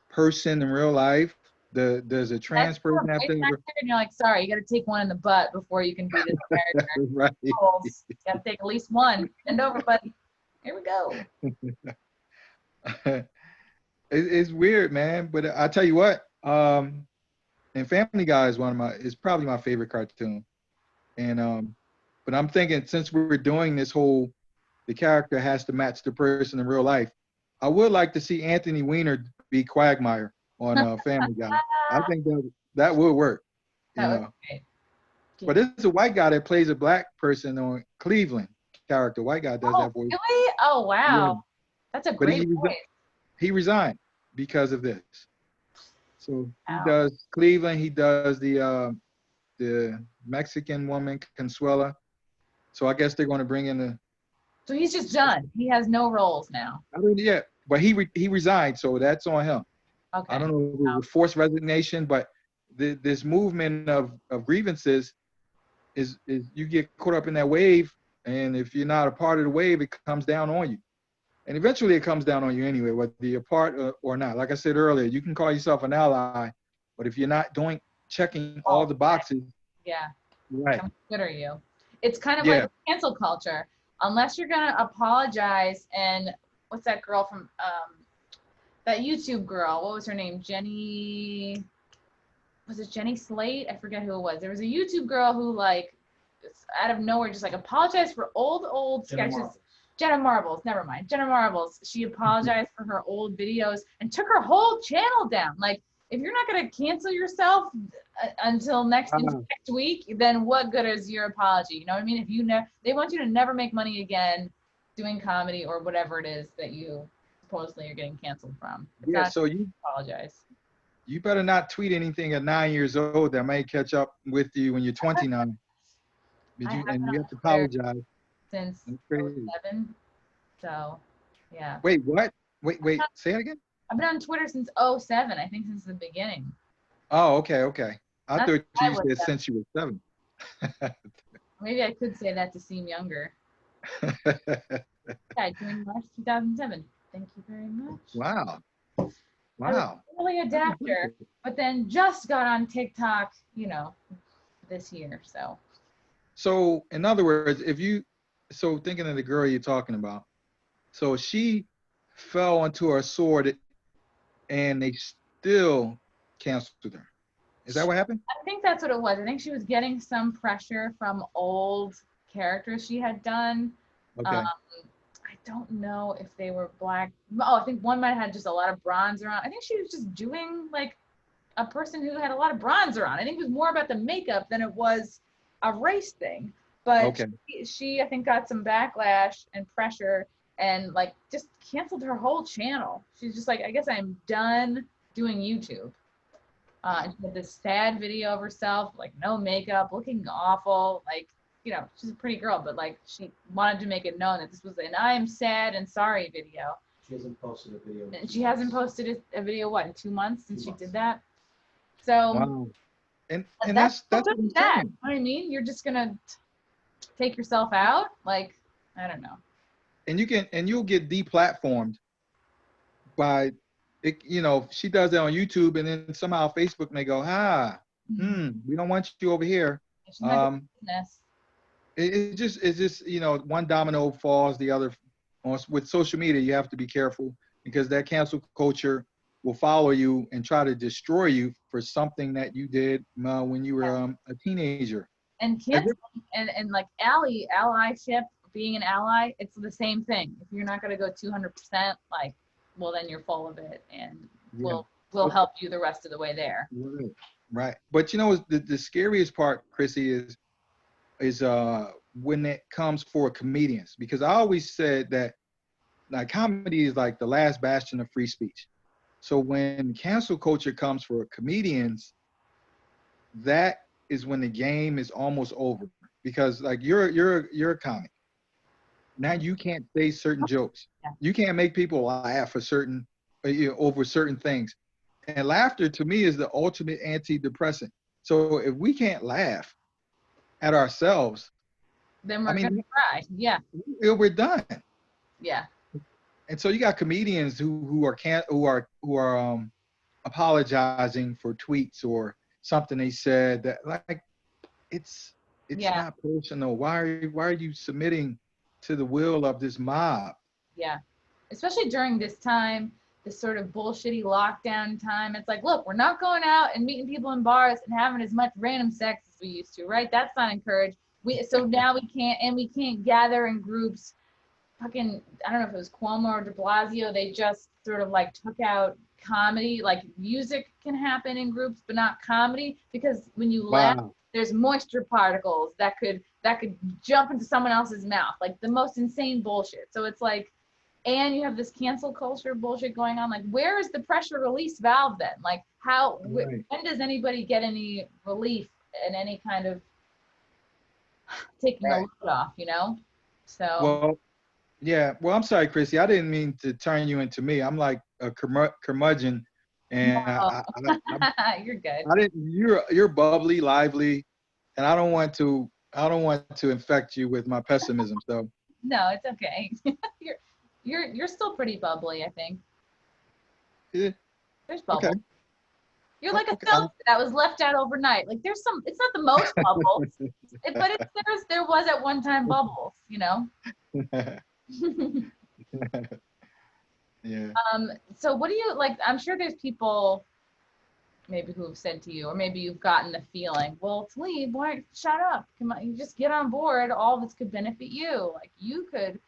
person in real life? Does a trans person have to? And you're like, sorry, you got to take one in the butt before you can be this character. Right. You got to take at least one. Bend over, buddy. Here we go. It's weird, man. But I tell you what, and Family Guy is probably my favorite cartoon. And but I'm thinking, since we're doing this whole, the character has to match the person in real life, I would like to see Anthony Weiner be Quagmire on Family Guy. I think that would work. You know. Great. But it's a white guy that plays a Black person on Cleveland character. White guy does that voice. Really? Oh, wow. Yeah. That's a great voice. He resigned because of this. So he does Cleveland. He does the Mexican woman, Consuela. So I guess they're going to bring in the. So he's just done. He has no roles now. I mean, yeah, but he resigned, so that's on him. Okay. I don't know if it was forced resignation, but this movement of grievances is you get caught up in that wave, and if you're not a part of the wave, it comes down on you. And eventually it comes down on you anyway, whether you're part or not. Like I said earlier, you can call yourself an ally, but if you're not checking all Oh, the boxes, yeah. right? How good are you? It's kind of like Yeah. cancel culture. Unless you're gonna apologize, and what's that girl from that YouTube girl? What was her name? Jenny. Was it Jenny Slate? I forget who it was. There was a YouTube girl who like out of nowhere just like apologized for old sketches. Jenna Marbles, never mind. Jenna Marbles. She apologized for her old videos and took her whole channel down. Like, if you're not gonna cancel yourself until next week, then what good is your apology? You know what I mean? If you they want you to never make money again doing comedy or whatever it is that you supposedly are getting canceled from. It's Yeah. not So you apologize. you better not tweet anything at 9 years old that may catch up with you when you're 29. I haven't And you on have to Twitter apologize. since That's crazy. 07. So, yeah. Wait, what? Wait. Say it again. I've been on Twitter since 07. I think since the beginning. Oh, okay. I That's thought I you was said 7. since you were 7. Maybe I could say that to seem younger. Yeah, I joined March 2007. Thank you very much. Wow. I was an early adapter, but then just got on TikTok, this year. So, in other words, so thinking of the girl you're talking about, so she fell onto her sword and they still canceled her. Is that what happened? I think that's what it was. I think she was getting some pressure from old characters she had done. Okay. I don't know if they were black. Oh, I think one might have had just a lot of bronzer on. I think she was just doing like a person who had a lot of bronzer on. I think it was more about the makeup than it was a race thing. But Okay. she I think got some backlash and pressure and like just canceled her whole channel. She's just like, I guess I'm done doing YouTube. And she had this sad video of herself, like no makeup, looking awful. Like, she's a pretty girl, but like she wanted to make it known that this was an I'm sad and sorry video. She hasn't posted a video. And she hasn't posted a video, what, in 2 months since she did that? So Wow. And that's what I'm that. You know what I mean? You're just gonna take yourself out? Like, I don't know. And you'll get deplatformed by it, she does that on YouTube, and then somehow Facebook may go, we don't want you over here. It's just one domino falls the other. With social media, you have to be careful because that cancel culture will follow you and try to destroy you for something that you did when you were a teenager. And cancel and like allyship, being an ally, it's the same thing. If you're not gonna go 200%, like, well, then you're full of it, and we'll help you the rest of the way there. Right. But the scariest part, Chrissy, is when it comes for comedians, because I always said that like comedy is like the last bastion of free speech. So when cancel culture comes for comedians, that is when the game is almost over, because like you're a comic. Now you can't say certain jokes. You can't make people laugh for certain, over certain things. And laughter to me is the ultimate antidepressant. So if we can't laugh at ourselves, then we're gonna cry. Yeah. We're done. Yeah. And so you got comedians who are apologizing for tweets or something they said that like it's not personal. Why are you submitting to the will of this mob? Yeah. Especially during this time, this sort of bullshitty lockdown time. It's like, look, we're not going out and meeting people in bars and having as much random sex as we used to, right? That's not encouraged. So now we can't gather in groups. Fucking, I don't know if it was Cuomo or de Blasio, they just sort of like took out comedy. Like music can happen in groups, but not comedy, because when you laugh, there's moisture particles that could jump into someone else's mouth, like the most insane bullshit. So it's like, and you have this cancel culture bullshit going on. Like, where is the pressure release valve then? Like, when does anybody get any relief and any kind of taking a load off, So. Well, I'm sorry, Chrissy. I didn't mean to turn you into me. I'm like a curmudgeon, and no. You're good. You're bubbly, lively, and I don't want to I don't want to infect you with my pessimism. So No, it's okay. you're you're still pretty bubbly, I think. yeah, There's okay, bubbles. You're like a okay. seltzer that was left out overnight. Like there's some, it's not the most bubbles, but there was at one time bubbles, you know? Yeah, So what do you like? I'm sure there's people maybe who have said to you, or maybe you've gotten the feeling, well, Taleeb, why shut up? Come on, you just get on board. All this could benefit you. Like you could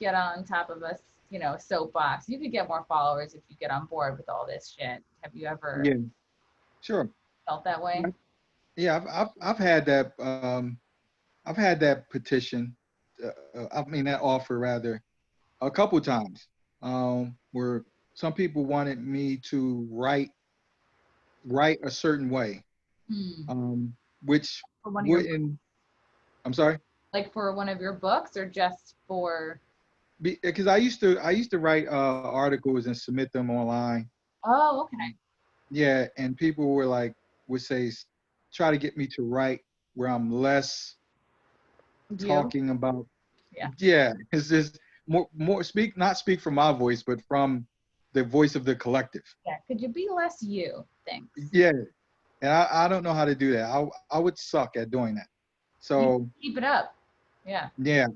get on top of us, you know, soapbox. You could get more followers if you get on board with all this shit. Have you ever yeah, sure. felt that way? Yeah, I've had that petition. I mean that offer rather a couple times, where some people wanted me to write a certain way, Hmm. which For one of your, wouldn't. I'm sorry, like for one of your books, or just for? because I used to write articles and submit them online. Oh, okay. Yeah, and people were like would say try to get me to write where I'm less You? talking about. Yeah. Yeah, it's just more speak from my voice, but from the voice of the collective. Yeah. Could you be less you? Thanks. Yeah, and I don't know how to do that. I would suck at doing that. You So keep it up. Yeah. yeah,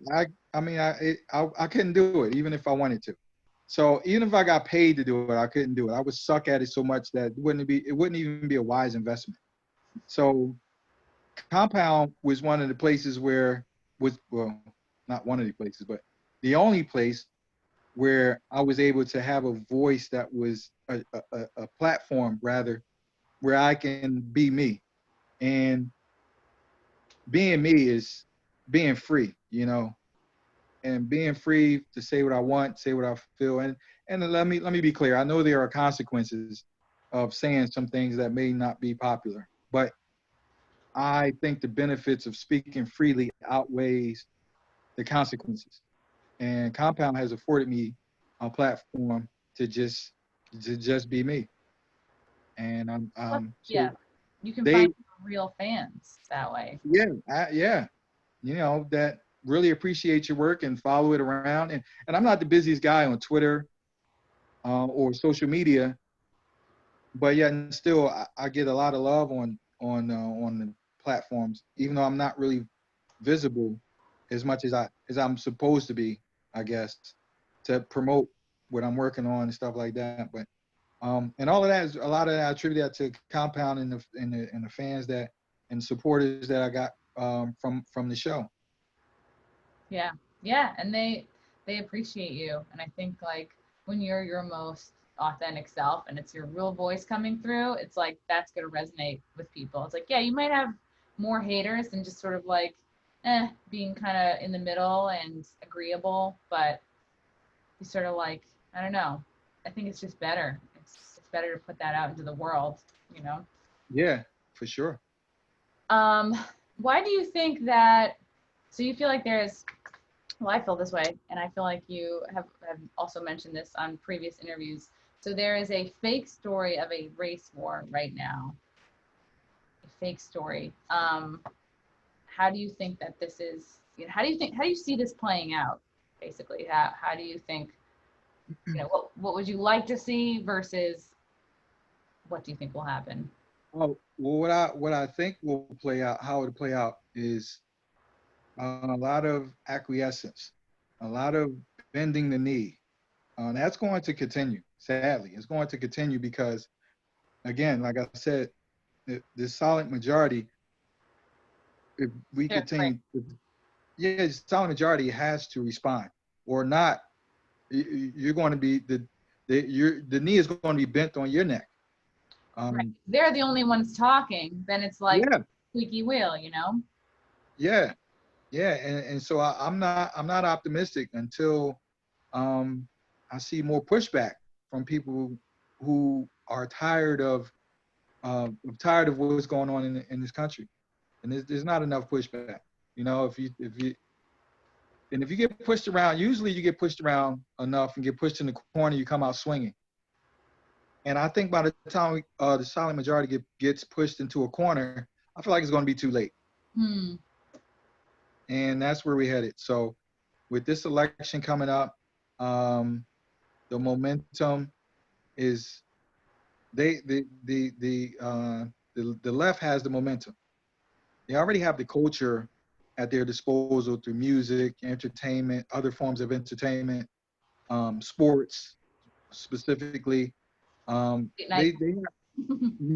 I mean I couldn't do it even if I wanted to. So even if I got paid to do it, I couldn't do it. I would suck at it so much that it wouldn't even be a wise investment. So Compound was one of the places where was well not one of the places, but the only place where I was able to have a voice that was a platform rather where I can be me. And being me is being free, and being free to say what I want, say what I feel. And let me be clear. I know there are consequences of saying some things that may not be popular, but I think the benefits of speaking freely outweighs the consequences. And Compound has afforded me a platform to just be me. And so Yeah. You can they find real fans that way. yeah yeah that really appreciate your work and follow it around. And I'm not the busiest guy on Twitter or social media, but yet and still I get a lot of love on the platforms, even though I'm not really visible as much as I'm supposed to be, I guess, to promote what I'm working on and stuff like that. But and all of that is a lot of that I attribute that to Compound and the fans that and supporters that I got from the show. Yeah. Yeah. And they appreciate you. And I think like when you're your most authentic self and it's your real voice coming through, it's like that's gonna resonate with people. It's like, yeah, you might have more haters than just sort of like being kind of in the middle and agreeable, but you sort of like, I don't know. I think it's just better. It's better to put that out into the world, you know. Yeah, for sure. Um, why do you think that? So you feel like there's, well, I feel this way, and I feel like you have also mentioned this on previous interviews. So there is a fake story of a race war right now. A fake story. How do you think that this is? You know, how do you see this playing out? Basically, how do you think? You know, what would you like to see versus what do you think will happen? Well, what I think will play out, how it'll play out, is a lot of acquiescence, a lot of bending the knee. That's going to continue. Sadly, it's going to continue because, again, like I said, the solid majority, if we They're afraid. continue, yeah, the solid majority has to respond, or not. You're going to be the knee is going to be bent on your neck. Right. Um, They're the only ones talking, then it's like yeah, squeaky wheel, you know? yeah, yeah, and so I'm not optimistic until um, I see more pushback from people who are tired of what's going on in this country, and there's not enough pushback. If you get pushed around, usually you get pushed around enough and get pushed in the corner, you come out swinging. And I think by the time the silent majority gets pushed into a corner, I feel like it's going to be too late. Hmm. and that's where we're headed. So with this election coming up, the momentum is the left has the momentum. They already have the culture at their disposal through music, entertainment, other forms of entertainment, sports specifically. Late night, They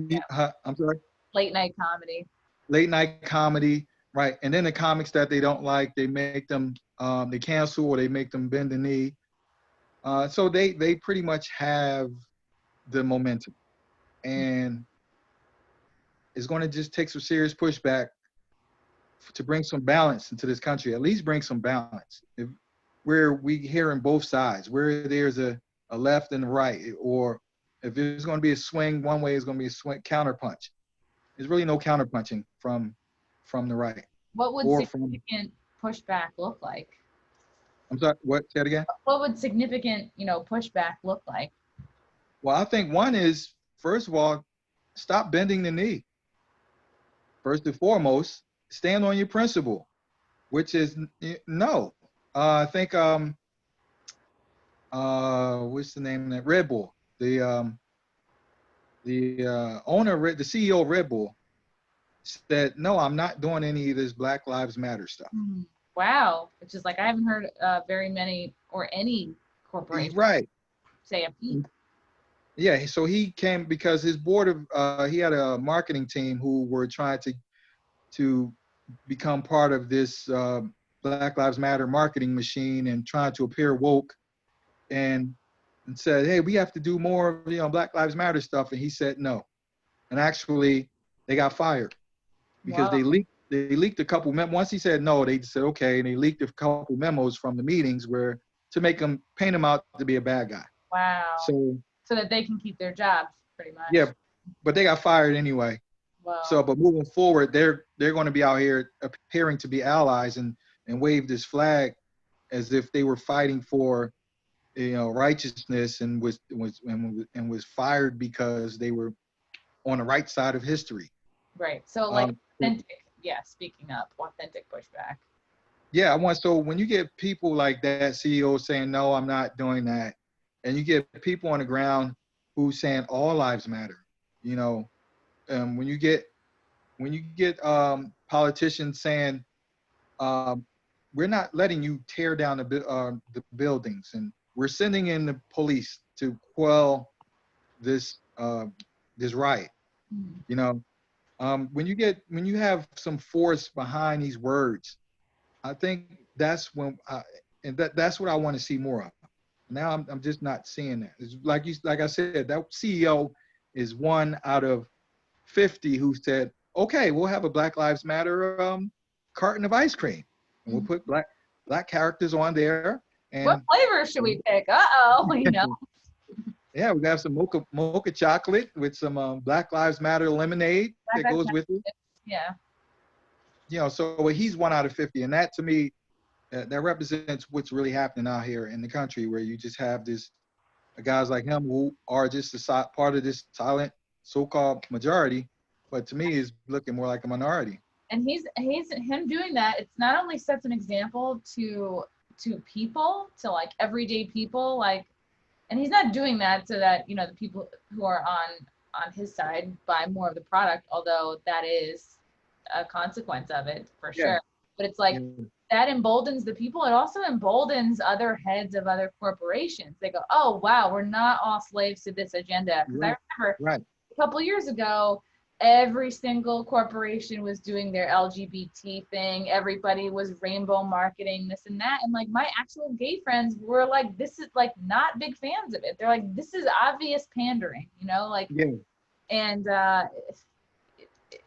yeah. I'm sorry, Late night comedy. late night comedy, right? And then the comics that they don't like, they make them they cancel or they make them bend the knee. So they pretty much have the momentum, and it's going to just take some serious pushback to bring some balance into this country. At least bring some balance. If, where we hearing both sides, where there's a left and a right, or if there's going to be a swing one way, it's going to be a swing counter punch. There's really no counter punching from the right What would or from. significant pushback look like? I'm sorry. What? Say it again. What would significant, pushback look like? Well, I think one is, first of all, stop bending the knee. First and foremost, stand on your principle, which is no. I think what's the name of that Red Bull? The owner, the CEO of Red Bull, said, "No, I'm not doing any of this Black Lives Matter stuff." Wow, which is like I haven't heard very many or any corporation Right. say a peep. Yeah, so he came because his board of he had a marketing team who were trying to become part of this Black Lives Matter marketing machine and trying to appear woke, and said, "Hey, we have to do more, Black Lives Matter stuff." And he said no, and actually they got fired because Wow. they leaked a couple memos. Once he said no, they said okay, and they leaked a couple memos from the meetings where to make him paint him out to be a bad guy. Wow. So that they can keep their jobs, pretty much. yeah, but they got fired anyway. Wow. So, but moving forward, they're going to be out here appearing to be allies and wave this flag as if they were fighting for, righteousness, and was fired because they were on the right side of history. Right. So like authentic, speaking up, authentic pushback. Yeah, so when you get people like that CEO saying no, I'm not doing that, and you get people on the ground who saying all lives matter, when you get politicians saying we're not letting you tear down the buildings, and we're sending in the police to quell this riot. When you have some force behind these words, I think that's when that's what I want to see more of. Now I'm just not seeing that. It's like I said, that CEO is one out of 50 who said, okay, we'll have a Black Lives Matter carton of ice cream, and we'll put black characters on there. And what flavor should we pick? Yeah, we have some mocha chocolate with some Black Lives Matter lemonade that goes with it. Yeah. So he's one out of 50, and that to me, that represents what's really happening out here in the country, where you just have guys like him who are just part of this silent so-called majority, but to me is looking more like a minority. And he's him doing that. It's not only sets an example to people, to like everyday people, like, and he's not doing that so that the people who are on his side buy more of the product, although that is a consequence of it for sure. But it's like that emboldens the people. It also emboldens other heads of other corporations. They go, oh wow, we're not all slaves to this agenda. Because I remember a couple of years ago, every single corporation was doing their LGBT thing. Everybody was rainbow marketing this and that. And like my actual gay friends were like, this is like not big fans of it. They're like, this is obvious pandering, and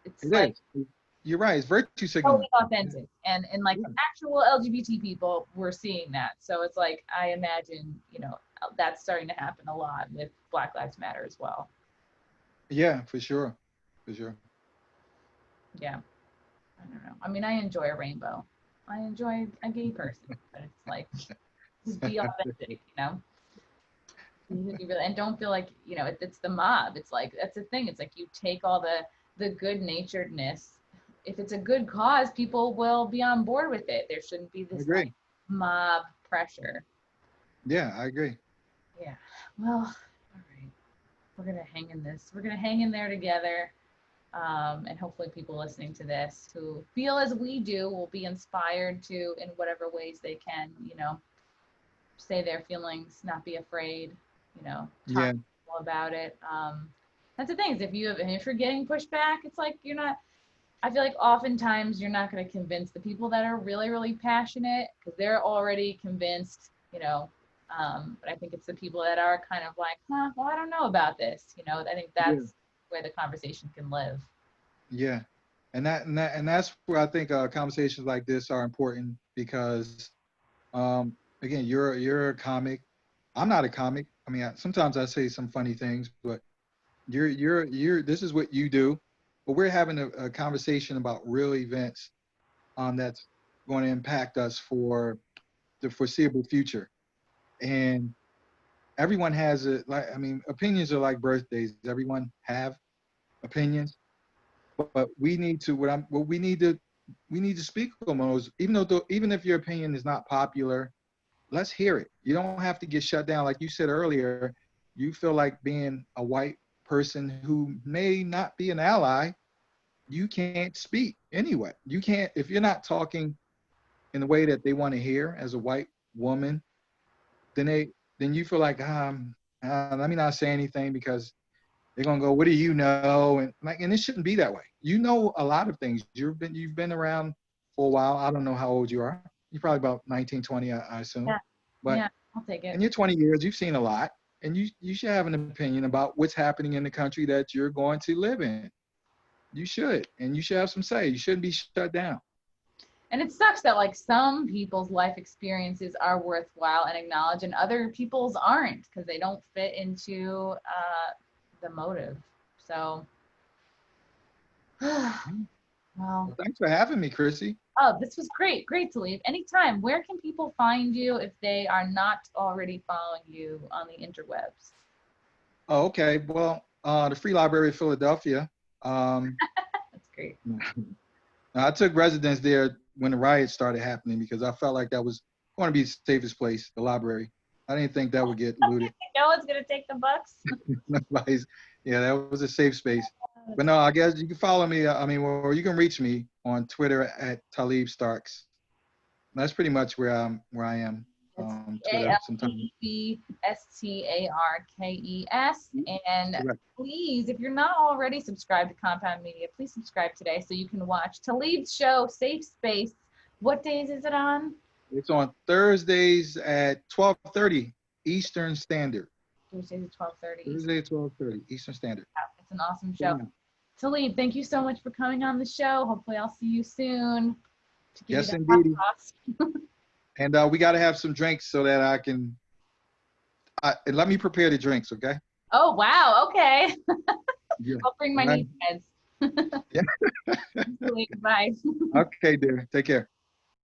it's like, you're right. It's virtue signaling. Totally authentic. And like actual LGBT people were seeing that. So it's like, I imagine, that's starting to happen a lot with Black Lives Matter as well. Yeah, for sure. Yeah. I don't know. I mean, I enjoy a rainbow. I enjoy a gay person, but it's like, just be authentic, And don't feel like, it's the mob. It's like, that's the thing. It's like you take all the good naturedness if it's a good cause, people will be on board with it. There shouldn't be I this agree. like mob pressure. Yeah, I agree. Yeah. Well, all right. We're gonna hang in this. We're gonna hang in there together. And hopefully people listening to this who feel as we do will be inspired to, in whatever ways they can, say their feelings, not be afraid, talk Yeah, to people about it. That's the thing is if you're getting pushed back, it's like you're not, I feel like oftentimes you're not going to convince the people that are really, really passionate because they're already convinced, but I think it's the people that are kind of like, well, I don't know about this. I think yeah, that's where the conversation can live. yeah. And that's where I think conversations like this are important because, again, you're a comic. I'm not a comic. I mean, sometimes I say some funny things, but you're. This is what you do. But we're having a conversation about real events, that's going to impact us for the foreseeable future. And everyone has opinions are like birthdays. Everyone have opinions, but we need to we need to speak on those. Even if your opinion is not popular, let's hear it. You don't have to get shut down. Like you said earlier, you feel like being a white person who may not be an ally, you can't speak anyway. You can't if you're not talking in the way that they want to hear as a white woman, then you feel like let me not say anything because they're gonna go, what do you know? And it shouldn't be that way. You know a lot of things. You've been around for a while. I don't know how old you are. You're probably about 19, 20, I assume. Yeah. But Yeah, I'll take it. in your 20 years, you've seen a lot, and you should have an opinion about what's happening in the country that you're going to live in. You should, and you should have some say. You shouldn't be shut down. And it sucks that like some people's life experiences are worthwhile and acknowledged and other people's aren't because they don't fit into the motive. So, well, Well, thanks for having me, Chrissy. oh, this was great. Great to leave. Anytime. Where can people find you if they are not already following you on the interwebs? Oh, okay. Well, the Free Library of Philadelphia. Um, That's great. I took residence there when the riots started happening because I felt like that was going to be the safest place, the library. I didn't think that would get looted. No one's going to take the bucks. Nobody's, yeah, that was a safe space. But no, I guess you can follow me. Or you can reach me on Twitter at Taleeb Starks. That's pretty much where I am. It's Twitter sometimes. ALEBSTARKES. And Correct. please, if you're not already subscribed to Compound Media, please subscribe today so you can watch Taleeb's show, Safe Space. What days is it on? It's on Thursdays at 12:30 Eastern Standard. Tuesdays at 12:30. Thursday at 12:30 Eastern Standard. It's an awesome show. Yeah. Taleeb, thank you so much for coming on the show. Hopefully I'll see you soon. To give Yes, you that indeed. hot sauce. And we got to have some drinks so that I can. Let me prepare the drinks, okay? Oh, wow. Okay. Yeah. I'll bring my knee pads. Yeah. Bye. Okay, dear. Take care.